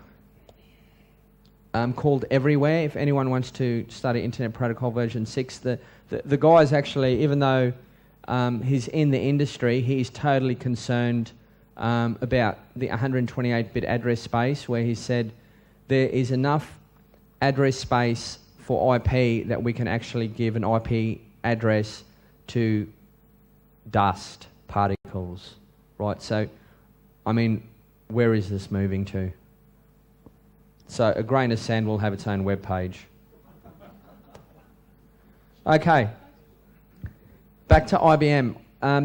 called Everywhere, if anyone wants to study Internet Protocol version 6. The guy is actually, even though he's in the industry, he's totally concerned about the 128-bit address space, where he said there is enough address space for IP that we can actually give an IP address to dust particles, right? So, I mean, where is this moving to? So a grain of sand will have its own web page. Okay, back to IBM.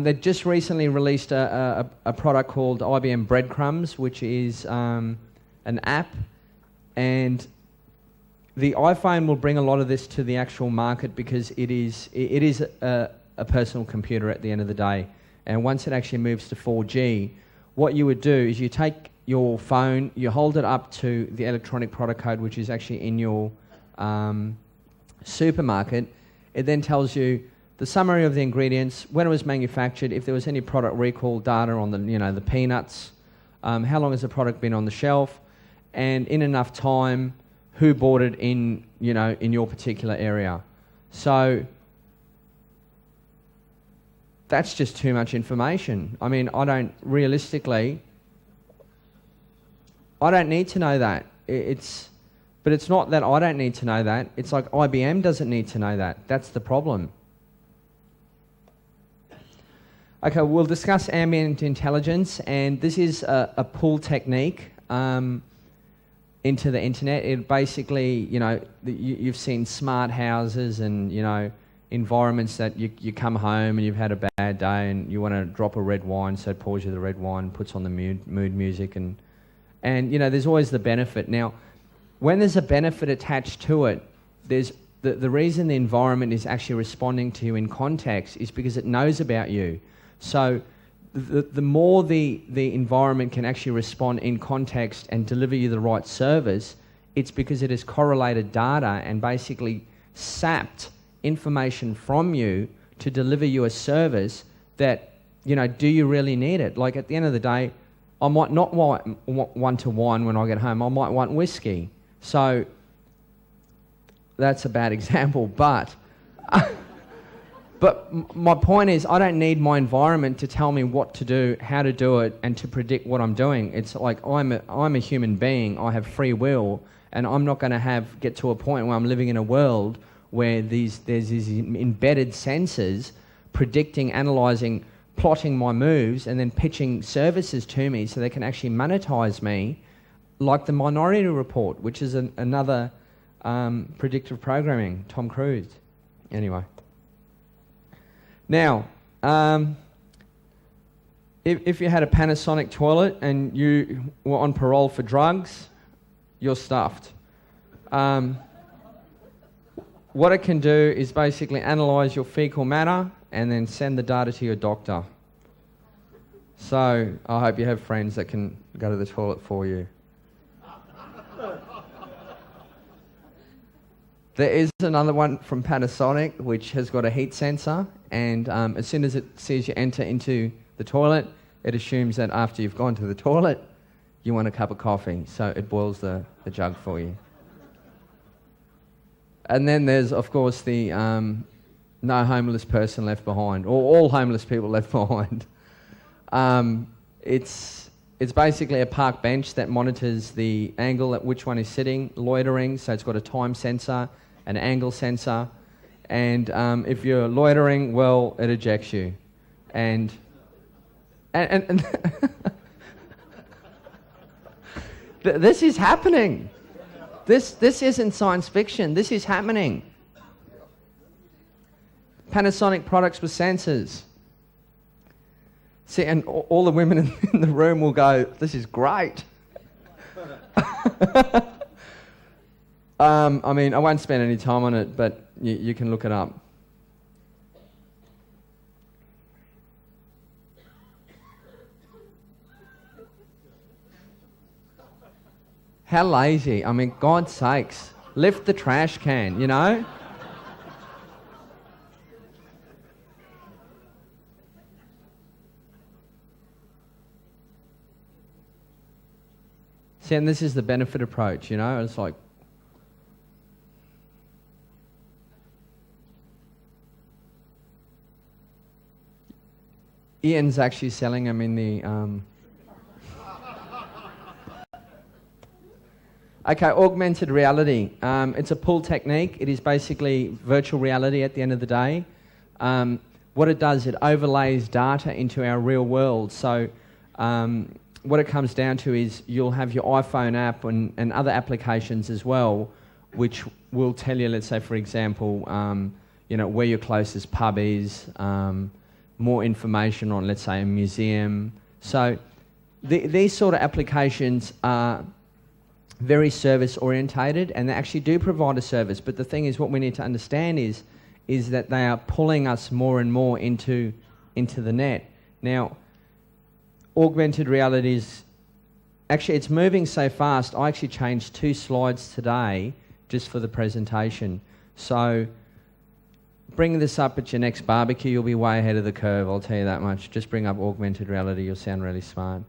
They just recently released a product called IBM Breadcrumbs, which is an app, and the iPhone will bring a lot of this to the actual market because it is a personal computer at the end of the day. And once it actually moves to 4G, what you would do is you take your phone, you hold it up to the electronic product code, which is actually in your supermarket. It then tells you the summary of the ingredients, when it was manufactured, if there was any product recall data on the peanuts, how long has the product been on the shelf, and in enough time, who bought it in, you know, in your particular area. So that's just too much information. I mean, I don't need to know that. But it's not that I don't need to know that. It's like IBM doesn't need to know that. That's the problem. Okay, we'll discuss ambient intelligence, and this is a pull technique into the internet. It basically, you know, you've seen smart houses and, you know, environments that you come home and you've had a bad day and you want to drop a red wine, so it pours you the red wine, puts on the mood music, and you know, there's always the benefit. Now, when there's a benefit attached to it, there's the reason the environment is actually responding to you in context is because it knows about you. So the more the environment can actually respond in context and deliver you the right service, it's because it has correlated data and basically sapped information from you to deliver you a service that, you know, do you really need it? Like, at the end of the day, I might not want to wine when I get home. I might want whiskey. So that's a bad example, but my point is, I don't need my environment to tell me what to do, how to do it, and to predict what I'm doing. It's like I'm a human being. I have free will, and I'm not going to get to a point where I'm living in a world where there's these embedded sensors predicting, analysing, plotting my moves, and then pitching services to me so they can actually monetize me, like the Minority Report, which is another predictive programming, Tom Cruise. Anyway. Now, if you had a Panasonic toilet and you were on parole for drugs, you're stuffed. What it can do is basically analyse your fecal matter and then send the data to your doctor. So I hope you have friends that can go to the toilet for you. There is another one from Panasonic which has got a heat sensor, and as soon as it sees you enter into the toilet, it assumes that after you've gone to the toilet, you want a cup of coffee, so it boils the jug for you. And then there's, of course, the no homeless person left behind, or all homeless people left behind. It's basically a park bench that monitors the angle at which one is sitting, loitering, so it's got a time sensor, an angle sensor, and if you're loitering, well, it ejects you. And this is happening. This isn't science fiction. This is happening. Panasonic products with sensors. See, and all the women in the room will go, "This is great." I mean, I won't spend any time on it, but you can look it up. How lazy. I mean, God's sakes. Lift the trash can, you know? See, and this is the benefit approach, you know? It's like... Ian's actually selling them in the... Okay, augmented reality. It's a pull technique. It is basically virtual reality at the end of the day. What it does, it overlays data into our real world. So what it comes down to is you'll have your iPhone app and other applications as well, which will tell you, let's say, for example, you know, where your closest pub is, more information on, let's say, a museum. So these sort of applications are very service orientated, and they actually do provide a service. But the thing is, what we need to understand is that they are pulling us more and more into the net. Now, augmented reality is actually, it's moving so fast. I actually changed 2 slides today just for the presentation. So bring this up at your next barbecue, you'll be way ahead of the curve, I'll tell you that much. Just bring up augmented reality, you'll sound really smart.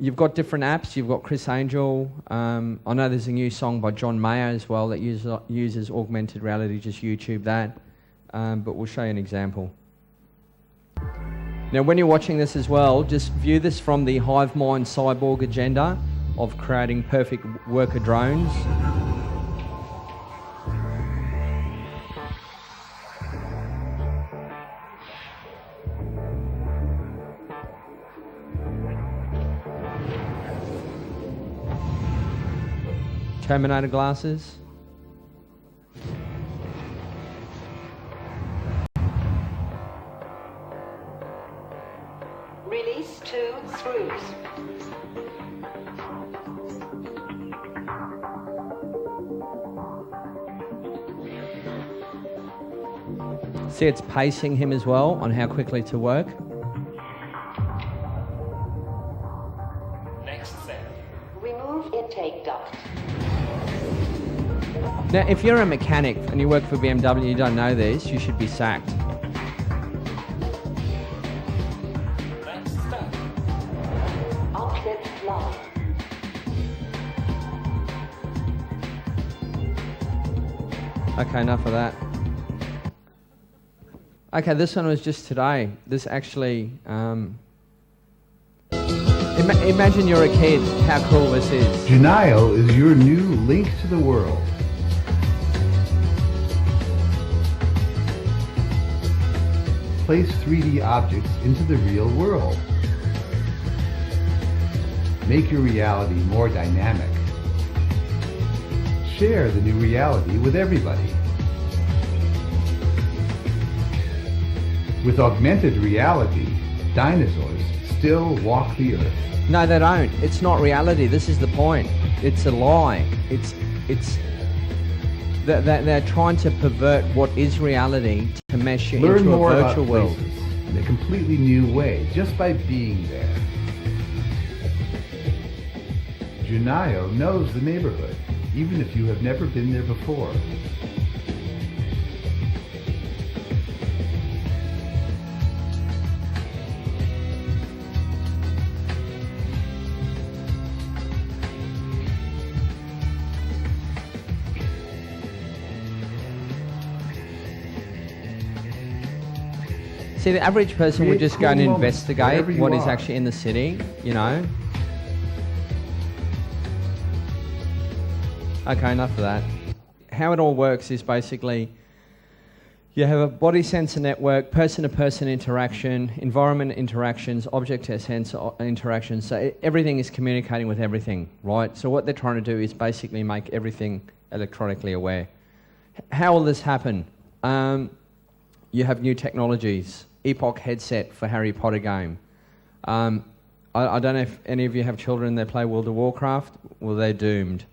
You've got different apps. You've got Chris Angel. I know there's a new song by John Mayer as well that uses augmented reality. Just YouTube that. But we'll show you an example. Now, when you're watching this as well, just view this from the hive mind cyborg agenda of creating perfect worker drones. Terminator glasses. Release 2 screws. See, it's pacing him as well on how quickly to work. Next step. Remove intake duct. Now, if you're a mechanic and you work for BMW and you don't know this, you should be sacked. Next step. Outlet lock. Okay, enough of that. Okay, this one was just today. This actually... imagine you're a kid, how cool this is. Junaio is your new link to the world. Place 3D objects into the real world. Make your reality more dynamic. Share the new reality with everybody. With augmented reality, dinosaurs still walk the earth. No, they don't. It's not reality. This is the point. It's a lie. They're trying to pervert what is reality to mesh it Learn into more a virtual about world. places in a completely new way just by being there. Junaio knows the neighborhood, even if you have never been there before. See, the average person would just go and cool moments investigate wherever you what is are. actually in the city, you know. Okay, enough of that. How it all works is basically you have a body sensor network, person-to-person interaction, environment interactions, object-to-sensor interactions. So everything is communicating with everything, right? So what they're trying to do is basically make everything electronically aware. How will this happen? You have new technologies. Epoch headset for Harry Potter game. I don't know if any of you have children that play World of Warcraft. Well, they're doomed.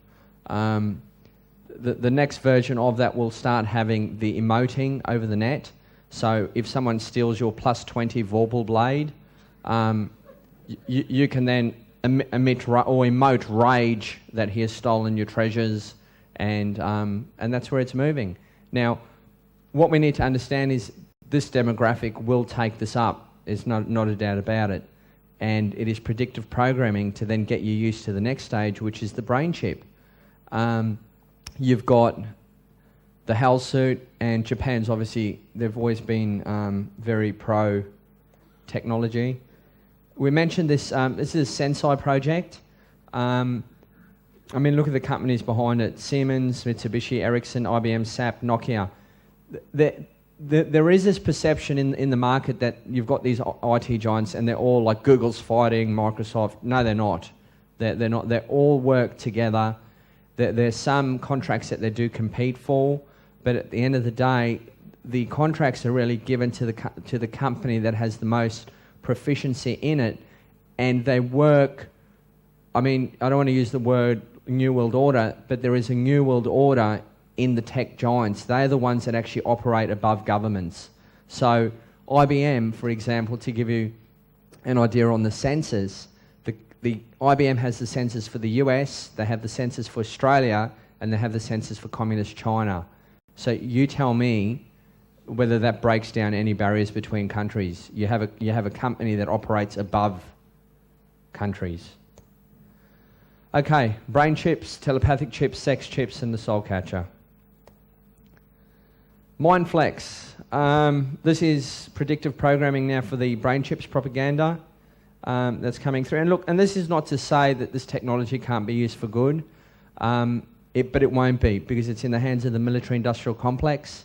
The next version of that will start having the emoting over the net. So if someone steals your +20 Vorpal blade, you can then emit or emote rage that he has stolen your treasures, and that's where it's moving. Now, what we need to understand is this demographic will take this up. There's not a doubt about it. And it is predictive programming to then get you used to the next stage, which is the brain chip. You've got the HAL suit, and Japan's obviously, they've always been very pro-technology. We mentioned this, this is a Sensei project. I mean, look at the companies behind it. Siemens, Mitsubishi, Ericsson, IBM, SAP, Nokia. There is this perception in the market that you've got these IT giants and they're all like Google's fighting Microsoft. No, they're not. They're not. They all work together. There's some contracts that they do compete for, but at the end of the day, the contracts are really given to the company that has the most proficiency in it, and they work. I mean, I don't want to use the word New World Order, but there is a New World Order in the tech giants. They're the ones that actually operate above governments. So IBM, for example, to give you an idea on the sensors, the IBM has the sensors for the US, they have the sensors for Australia, and they have the sensors for Communist China. So you tell me whether that breaks down any barriers between countries. You have a company that operates above countries. Okay, brain chips, telepathic chips, sex chips, and the soul catcher. MindFlex. This is predictive programming now for the brain chips propaganda that's coming through. And look, and this is not to say that this technology can't be used for good, but it won't be, because it's in the hands of the military-industrial complex.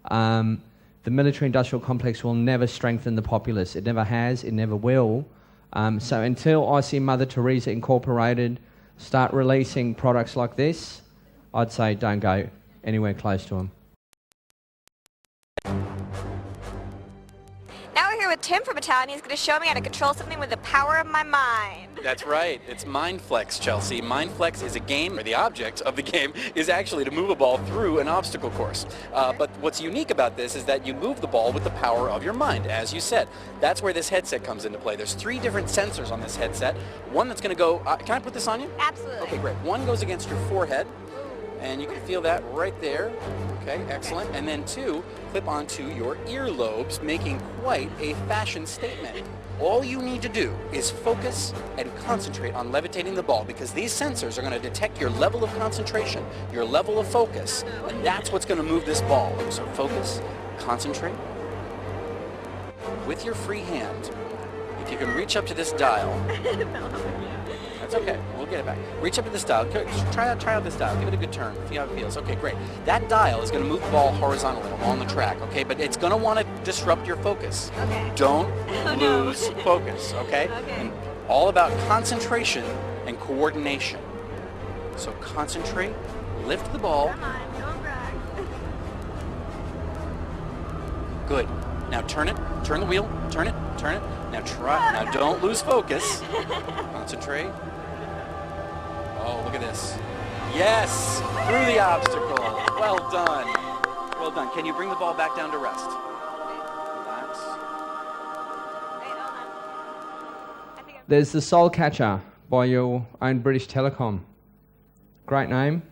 The military-industrial complex will never strengthen the populace. It never has, it never will. So until I see Mother Teresa Incorporated start releasing products like this, I'd say don't go anywhere close to them. Now we're here with Tim from Italian. He's going to show me how to control something with the power of my mind. That's right. It's MindFlex, Chelsea. MindFlex is a game, or the object of the game is actually to move a ball through an obstacle course. But what's unique about this is that you move the ball with the power of your mind, as you said. That's where this headset comes into play. There's 3 different sensors on this headset. One that's going to go... can I put this on you? Absolutely. Okay, great. One goes against your forehead, and you can feel that right there. Okay, excellent. And then 2 clip onto your earlobes, making quite a fashion statement. All you need to do is focus and concentrate on levitating the ball, because these sensors are going to detect your level of concentration, your level of focus, and that's what's going to move this ball. So focus, concentrate. With your free hand, if you can reach up to this dial, that's okay, we'll get it back. Reach up to this dial, try out this dial, give it a good turn, see how it feels. Okay, great. That dial is going to move the ball horizontally along the track, okay? But it's going to want to disrupt your focus. Okay. Don't lose focus, okay? Okay. And all about concentration and coordination. So concentrate, lift the ball. Come on, don't brag. Good. Now turn it, turn the wheel, turn it. Now try, now don't lose focus. Concentrate. Oh, look at this. Yes, through the obstacle. Well done. Well done. Can you bring the ball back down to rest? Relax. There's the Soul Catcher by your own British Telecom. Great name.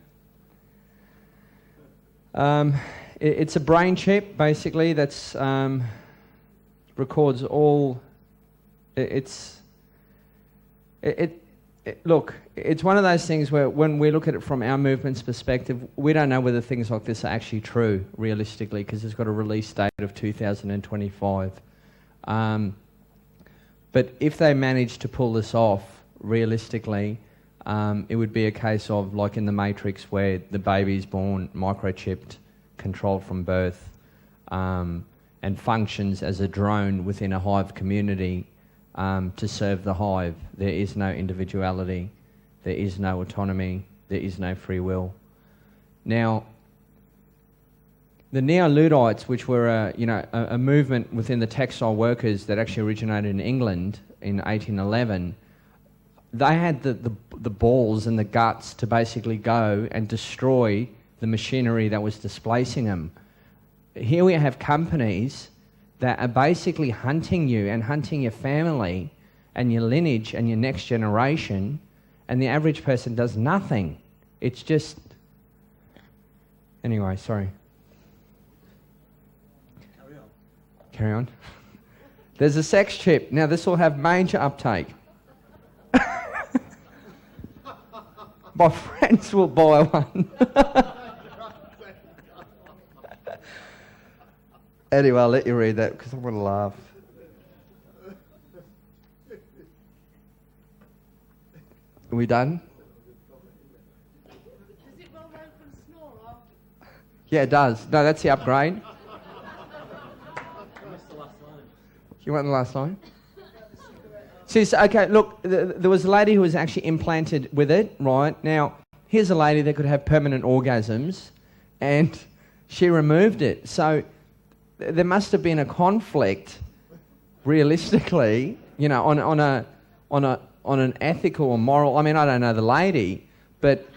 It's a brain chip, basically, that's records all. Look, it's one of those things where when we look at it from our movement's perspective, we don't know whether things like this are actually true, realistically, because it's got a release date of 2025. But if they manage to pull this off, realistically, it would be a case of, like in the Matrix, where the baby's born microchipped, controlled from birth, and functions as a drone within a hive community to serve the hive. There is no individuality, there is no autonomy, there is no free will. Now, the Neo-Luddites, which were a movement within the textile workers that actually originated in England in 1811, they had the balls and the guts to basically go and destroy the machinery that was displacing them. Here we have companies that are basically hunting you and hunting your family and your lineage and your next generation, and the average person does nothing. It's just... Anyway, sorry. Carry on. There's a sex chip. Now, this will have major uptake. My friends will buy one. Anyway, I'll let you read that because I want to laugh. Are we done? Does it roll over and snore after? Yeah, it does. No, that's the upgrade. You want the last line? Okay, look, there was a lady who was actually implanted with it, right? Now, here's a lady that could have permanent orgasms, and she removed it. So there must have been a conflict, realistically, on an ethical or moral. I mean, I don't know the lady, but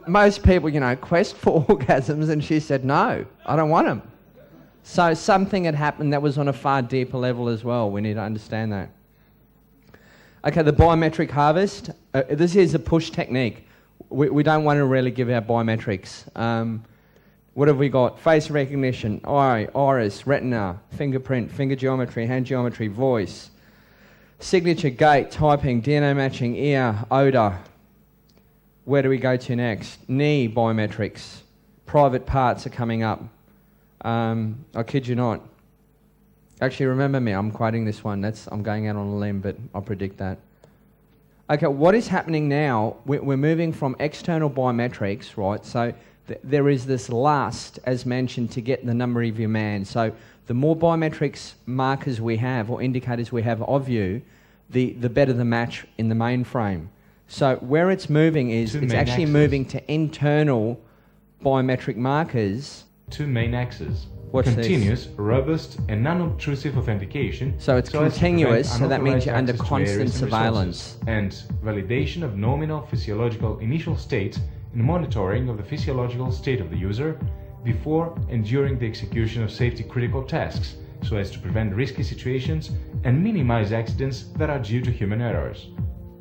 most people, quest for orgasms, and she said no, I don't want them. So something had happened that was on a far deeper level as well. We need to understand that. Okay, the biometric harvest. This is a push technique. We don't want to really give our biometrics. What have we got? Face recognition, eye, iris, retina, fingerprint, finger geometry, hand geometry, voice, Signature, gait, typing, DNA matching, ear, odour. Where do we go to next? Knee biometrics. Private parts are coming up. I kid you not. Actually, remember me, I'm quoting this one. I'm going out on a limb, but I'll predict that. Okay, what is happening now, we're moving from external biometrics, right? So there is this lust, as mentioned, to get the number of your man. So the more biometrics markers we have, or indicators we have of you, the better the match in the mainframe. So where it's moving is, it's actually moving to internal biometric markers. Two main axes. What's continuous, robust, and non-obtrusive authentication. So it's continuous, so that means you're under constant surveillance. And validation of nominal physiological initial states and monitoring of the physiological state of the user before and during the execution of safety-critical tasks, so as to prevent risky situations and minimize accidents that are due to human errors.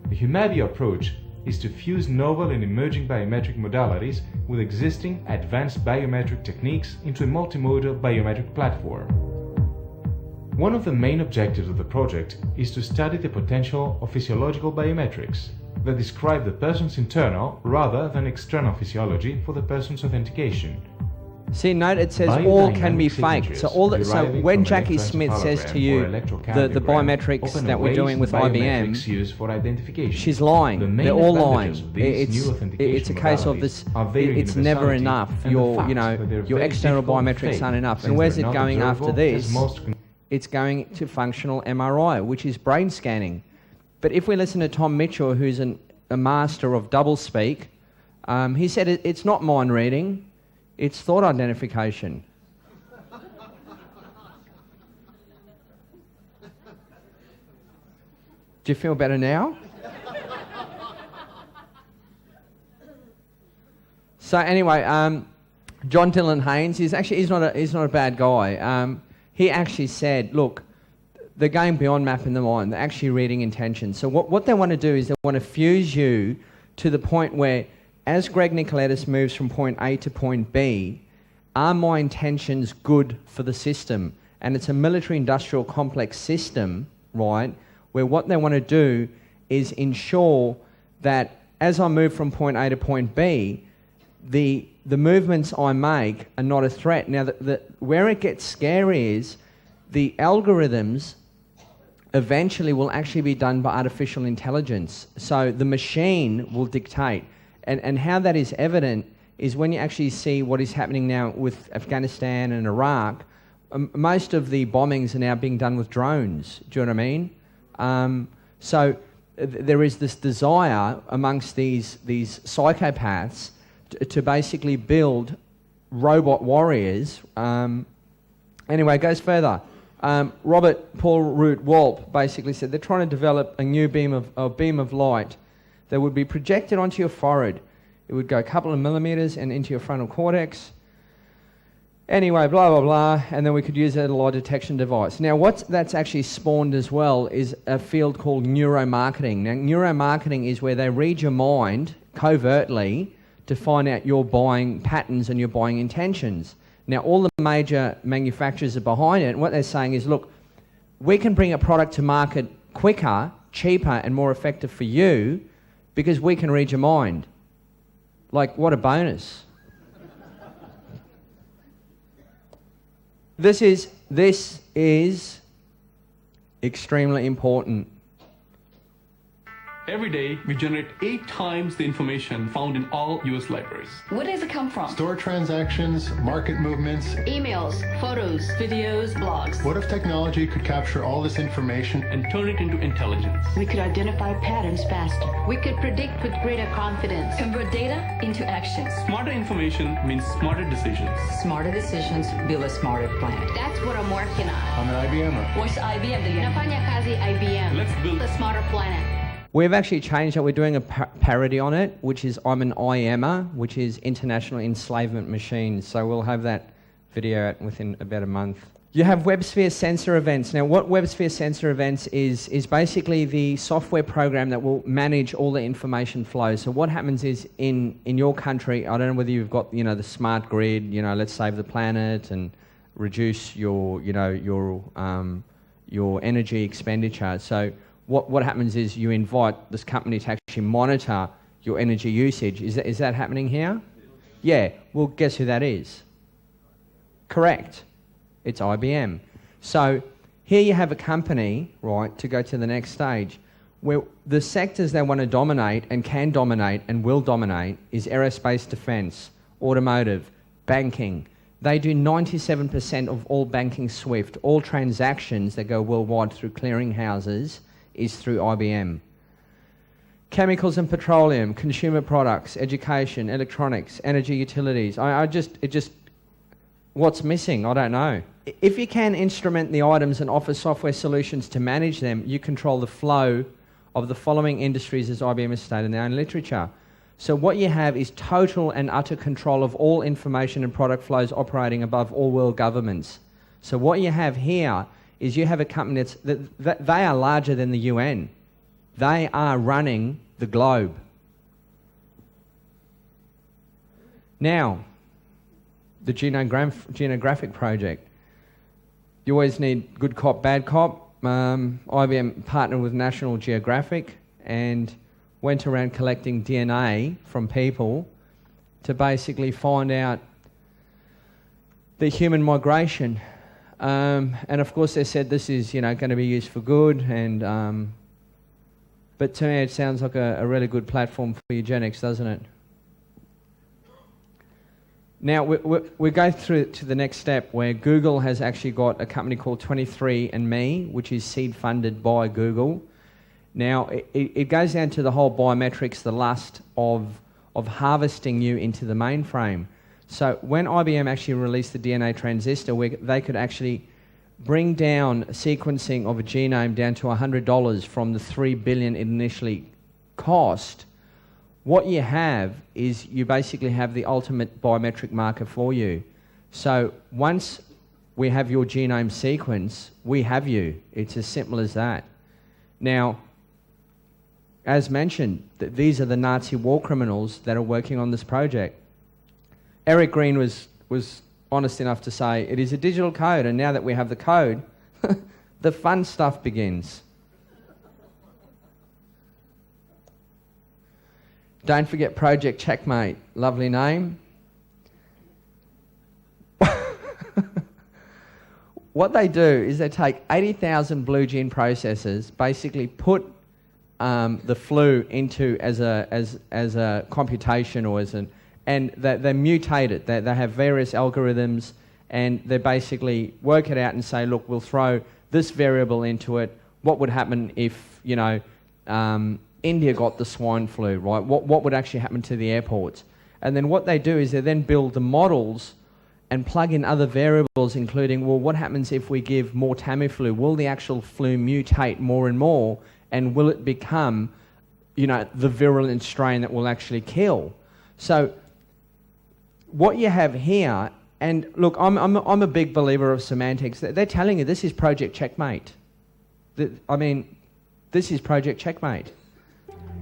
The Humabio approach is to fuse novel and emerging biometric modalities with existing advanced biometric techniques into a multimodal biometric platform. One of the main objectives of the project is to study the potential of physiological biometrics that describe the person's internal rather than external physiology for the person's authentication. See, note it says all can be faked. So when Jackie Smith says to you the biometrics that we're doing with IBM, used for identification. She's lying. They're all lying. It's a case of this. It's never enough. Your external biometrics aren't enough. And where's it going after this? It's going to functional MRI, which is brain scanning. But if we listen to Tom Mitchell, who's a master of doublespeak, he said it's not mind reading. It's thought identification. Do you feel better now? So anyway, John Dylan Haynes, he's not a bad guy. He actually said, look, they're going beyond mapping the mind. They're actually reading intentions. So what they want to do is they want to fuse you to the point where, as Greg Nikolettos moves from point A to point B, are my intentions good for the system? And it's a military-industrial complex system, right, where what they want to do is ensure that as I move from point A to point B, the movements I make are not a threat. Now, where it gets scary is the algorithms eventually will actually be done by artificial intelligence. So the machine will dictate. And how that is evident is when you actually see what is happening now with Afghanistan and Iraq. Most of the bombings are now being done with drones. Do you know what I mean? So there is this desire amongst these psychopaths to basically build robot warriors. Anyway, it goes further. Robert Paul Root Walp basically said they're trying to develop a new beam of light that would be projected onto your forehead. It would go a couple of millimeters and into your frontal cortex. Anyway, blah, blah, blah, and then we could use it as a lie detection device. Now, what that's actually spawned as well is a field called neuromarketing. Now, neuromarketing is where they read your mind covertly to find out your buying patterns and your buying intentions. Now, all the major manufacturers are behind it, and what they're saying is, look, we can bring a product to market quicker, cheaper, and more effective for you because we can read your mind. Like, what a bonus. This is extremely important. Every day, we generate 8 times the information found in all U.S. libraries. Where does it come from? Store transactions, market movements, emails, photos, videos, blogs. What if technology could capture all this information and turn it into intelligence? We could identify patterns faster. We could predict with greater confidence. Convert data into action. Smarter information means smarter decisions. Smarter decisions build a smarter planet. That's what I'm working on. I'm an IBMer. What's IBM doing? Nafanya kazi IBM. Let's build a smarter planet. We've actually changed that. We're doing a parody on it, which is I'm an IMer, which is International Enslavement Machines. So we'll have that video out within about a month. You have WebSphere sensor events. Now, what WebSphere sensor events is basically the software program that will manage all the information flow. So what happens is in your country, I don't know whether you've got the smart grid. Let's save the planet and reduce your energy expenditure. So what happens is you invite this company to actually monitor your energy usage. Is that happening here? Yeah. Well, guess who that is? Correct. It's IBM. So here you have a company, right, to go to the next stage, where the sectors they want to dominate and can dominate and will dominate is aerospace defense, automotive, banking. They do 97% of all banking SWIFT, all transactions that go worldwide through clearing houses is through IBM. Chemicals and petroleum, consumer products, education, electronics, energy utilities. What's missing? I don't know. If you can instrument the items and offer software solutions to manage them, you control the flow of the following industries as IBM has stated in their own literature. So what you have is total and utter control of all information and product flows operating above all world governments. So what you have here is you have a company that they are larger than the UN. They are running the globe. Now, the Genographic project. You always need good cop, bad cop. IBM partnered with National Geographic and went around collecting DNA from people to basically find out the human migration. And of course they said this is, going to be used for good, and but to me it sounds like a really good platform for eugenics, doesn't it? Now we go through to the next step where Google has actually got a company called 23andMe, which is seed funded by Google. Now it goes down to the whole biometrics, the lust of harvesting you into the mainframe. So when IBM actually released the DNA transistor, where they could actually bring down sequencing of a genome down to $100 from the $3 billion it initially cost, what you have is you basically have the ultimate biometric marker for you. So once we have your genome sequence, we have you. It's as simple as that. Now, as mentioned, these are the Nazi war criminals that are working on this project. Eric Green was honest enough to say, it is a digital code, and now that we have the code, the fun stuff begins. Don't forget Project Checkmate, lovely name. What they do is they take 80,000 blue gene processors, basically put the flu into as a computation or and they mutate it. They have various algorithms, and they basically work it out and say, look, we'll throw this variable into it. What would happen if India got the swine flu, right? What would actually happen to the airports? And then what they do is they then build the models and plug in other variables, including, well, what happens if we give more Tamiflu? Will the actual flu mutate more and more, and will it become, the virulent strain that will actually kill? So what you have here, and look, I'm a big believer of semantics. They're telling you this is Project Checkmate. This is Project Checkmate.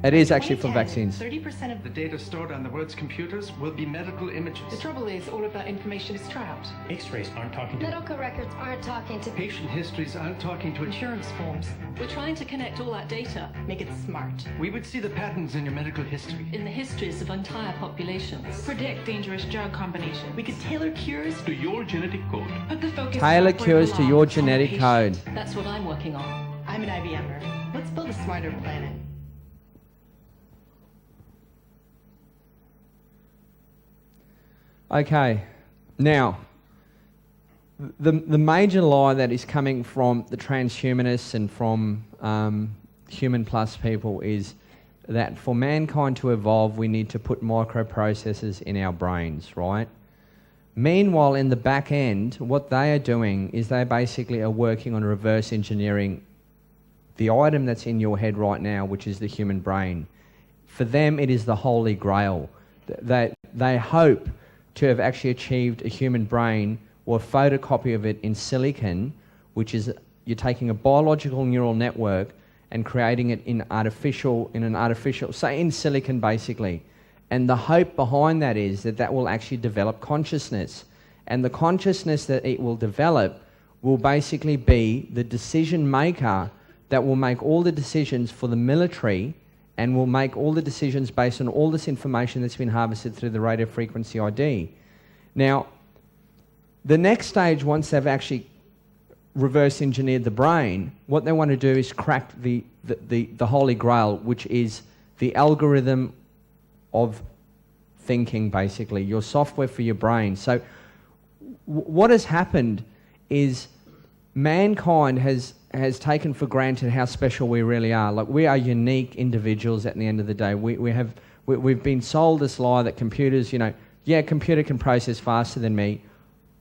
It is actually for vaccines. 30% of the data stored on the world's computers will be medical images. The trouble is, all of that information is trapped. X-rays aren't talking to... Medical records aren't talking to... Patient histories aren't talking to... Insurance forms. We're trying to connect all that data, make it smart. We would see the patterns in your medical history. In the histories of entire populations. Predict dangerous drug combinations. We could tailor cures... to your genetic code. Put the focus... Tailor cures to your genetic code. That's what I'm working on. I'm an IBMer. Let's build a smarter planet. Okay, now, the major lie that is coming from the transhumanists and from human plus people is that for mankind to evolve, we need to put microprocessors in our brains, right? Meanwhile, in the back end, what they are doing is they basically are working on reverse engineering the item that's in your head right now, which is the human brain. For them, it is the holy grail. They hope to have actually achieved a human brain or a photocopy of it in silicon, which is you're taking a biological neural network and creating it in an artificial, say in silicon basically. And the hope behind that is that will actually develop consciousness. And the consciousness that it will develop will basically be the decision maker that will make all the decisions for the military and will make all the decisions based on all this information that's been harvested through the radio frequency ID. Now, the next stage, once they've actually reverse engineered the brain, what they want to do is crack the holy grail, which is the algorithm of thinking, basically, your software for your brain. So what has happened is mankind has taken for granted how special we really are. Like, we are unique individuals at the end of the day. We've been sold this lie that computers, a computer can process faster than me.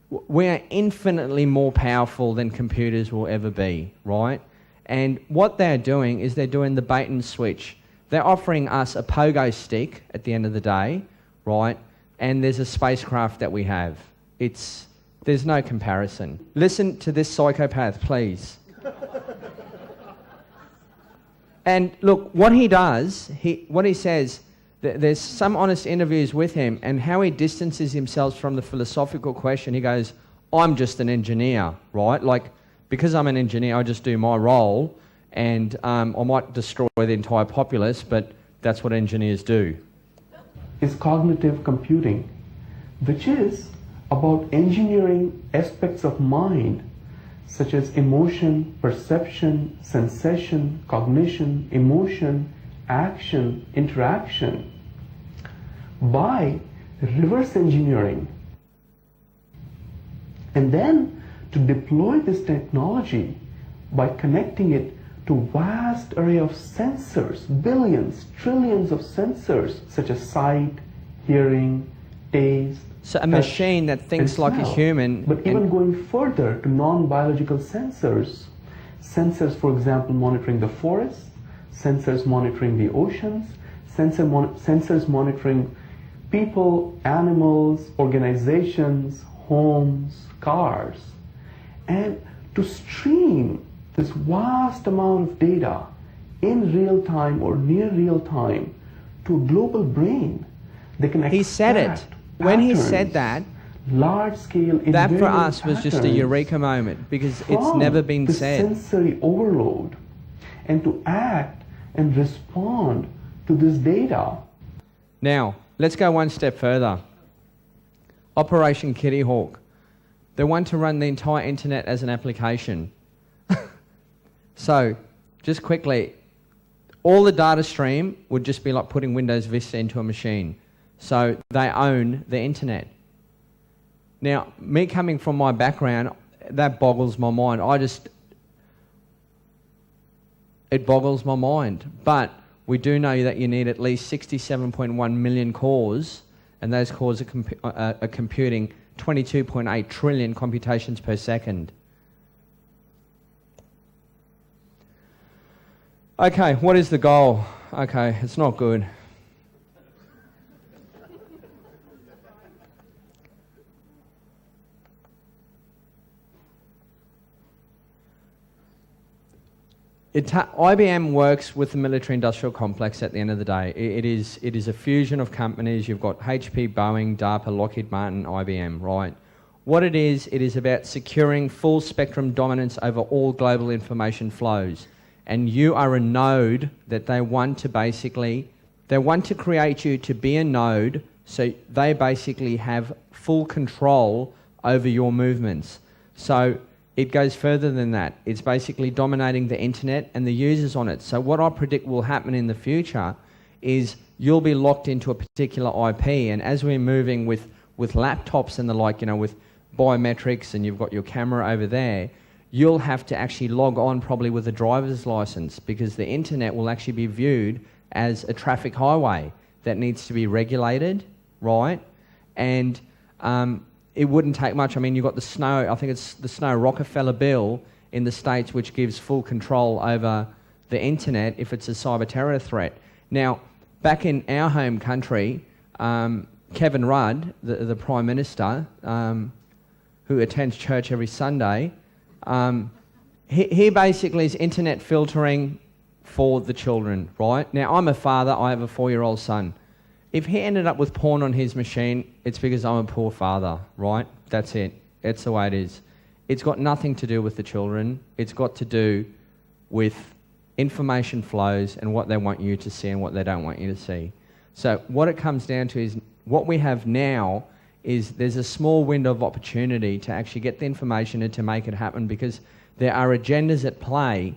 We are infinitely more powerful than computers will ever be, right? And what they're doing is they're doing the bait and switch. They're offering us a pogo stick at the end of the day, right? And there's a spacecraft that we have. There's no comparison. Listen to this psychopath, please. And look, what he does, what he says, there's some honest interviews with him, and how he distances himself from the philosophical question. He goes, I'm just an engineer, right? Like, because I'm an engineer, I just do my role, and I might destroy the entire populace, but that's what engineers do. Is cognitive computing, which is about engineering aspects of mind, such as emotion, perception, sensation, cognition, emotion, action, interaction, by reverse engineering. And then to deploy this technology by connecting it to vast array of sensors, billions, trillions of sensors, such as sight, hearing, taste. So a machine that thinks like a human. But even going further to non-biological sensors, for example, monitoring the forest, sensors monitoring the oceans, sensors monitoring people, animals, organizations, homes, cars, and to stream this vast amount of data in real time or near real time to a global brain. They can He said it. When he said that, large scale, that for us was just a eureka moment, because it's never been said. Sensory overload, and to act and respond to this data. Now, let's go one step further. Operation Kitty Hawk. They want to run the entire internet as an application. So, just quickly, all the data stream would just be like putting Windows Vista into a machine. So they own the internet. Now, me coming from my background, that boggles my mind. It boggles my mind. But we do know that you need at least 67.1 million cores, and those cores are computing 22.8 trillion computations per second. Okay, what is the goal? Okay, it's not good. IBM works with the military-industrial complex at the end of the day. It is a fusion of companies. You've got HP, Boeing, DARPA, Lockheed Martin, IBM, right? What it is about securing full-spectrum dominance over all global information flows. And you are a node that they want to create you to be a node, so they basically have full control over your movements. So it goes further than that. It's basically dominating the internet and the users on it. So what I predict will happen in the future is you'll be locked into a particular IP, and as we're moving with laptops and the like, with biometrics, and you've got your camera over there, you'll have to actually log on probably with a driver's license, because the internet will actually be viewed as a traffic highway that needs to be regulated, right? And it wouldn't take much. I mean, you've got the Snow, I think it's the Snow-Rockefeller bill in the States, which gives full control over the internet if it's a cyber terror threat. Now, back in our home country, Kevin Rudd, the Prime Minister, who attends church every Sunday, he basically is internet filtering for the children, right? Now, I'm a father, I have a 4-year-old son. If he ended up with porn on his machine, it's because I'm a poor father, right? That's it. It's the way it is. It's got nothing to do with the children. It's got to do with information flows and what they want you to see and what they don't want you to see. So what it comes down to is what we have now is there's a small window of opportunity to actually get the information and to make it happen, because there are agendas at play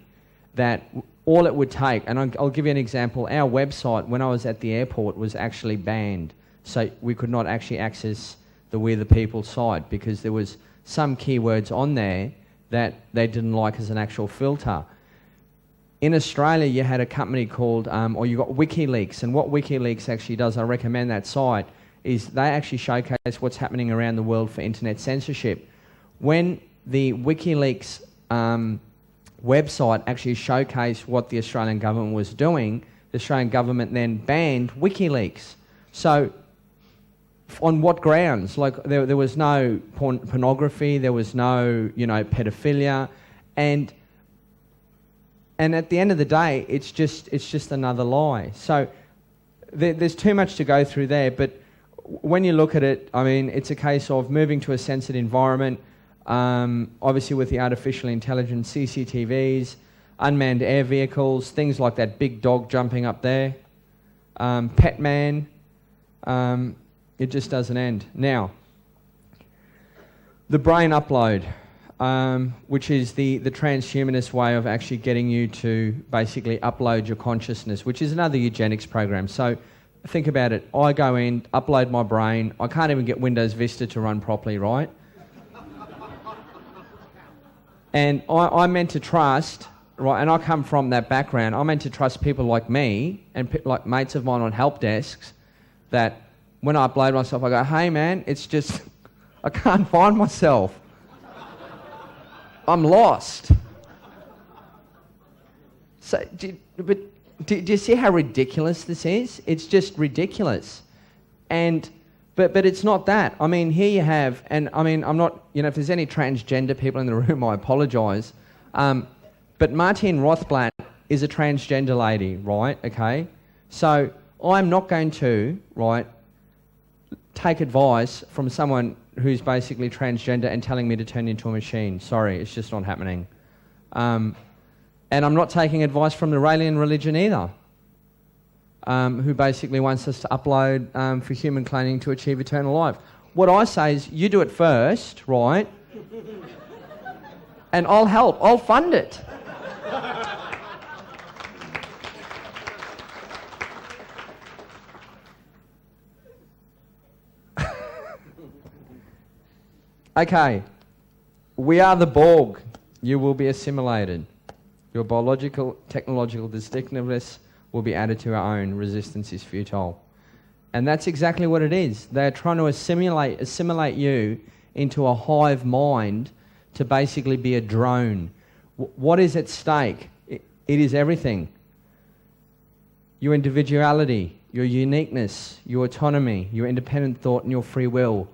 that all it would take, and I'll give you an example. Our website, when I was at the airport, was actually banned. So we could not actually access the We the People site because there was some keywords on there that they didn't like as an actual filter. In Australia, you had a company called, or you got WikiLeaks, and what WikiLeaks actually does, I recommend that site, is they actually showcase what's happening around the world for internet censorship. When the WikiLeaks website actually showcased what the Australian government was doing, the Australian government then banned WikiLeaks. So on what grounds? Like there was no pornography, there was no, pedophilia, and at the end of the day, it's just another lie. So there's too much to go through there, but when you look at it, I mean, it's a case of moving to a censored environment, obviously with the artificial intelligence, CCTVs, unmanned air vehicles, things like that big dog jumping up there, Pet Man, it just doesn't end. Now, the brain upload, which is the transhumanist way of actually getting you to basically upload your consciousness, which is another eugenics program. So think about it. I go in, upload my brain. I can't even get Windows Vista to run properly, right? And I'm meant to trust, right, and I come from that background, I'm meant to trust people like me and like mates of mine on help desks that when I upload myself, I go, hey man, it's just, I can't find myself. I'm lost. So, do you see how ridiculous this is? It's just ridiculous. But it's not that. I mean, here you have, and I mean, I'm not, if there's any transgender people in the room, I apologise. But Martine Rothblatt is a transgender lady, right? Okay? So I'm not going to, right, take advice from someone who's basically transgender and telling me to turn into a machine. Sorry, it's just not happening. And I'm not taking advice from the Raelian religion either, who basically wants us to upload for human cloning to achieve eternal life. What I say is, you do it first, right? And I'll help. I'll fund it. Okay, we are the Borg. You will be assimilated. Your biological, technological distinctiveness will be added to our own. Resistance is futile. And that's exactly what it is. They're trying to assimilate you into a hive mind to basically be a drone. What is at stake? It is everything. Your individuality, your uniqueness, your autonomy, your independent thought and your free will.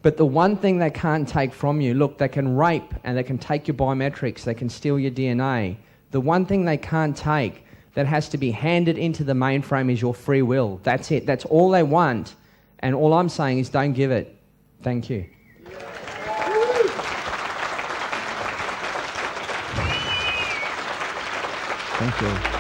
But the one thing they can't take from you, look, they can rape and they can take your biometrics, they can steal your DNA. The one thing they can't take that has to be handed into the mainframe is your free will. That's it. That's all they want. And all I'm saying is don't give it. Thank you. Thank you.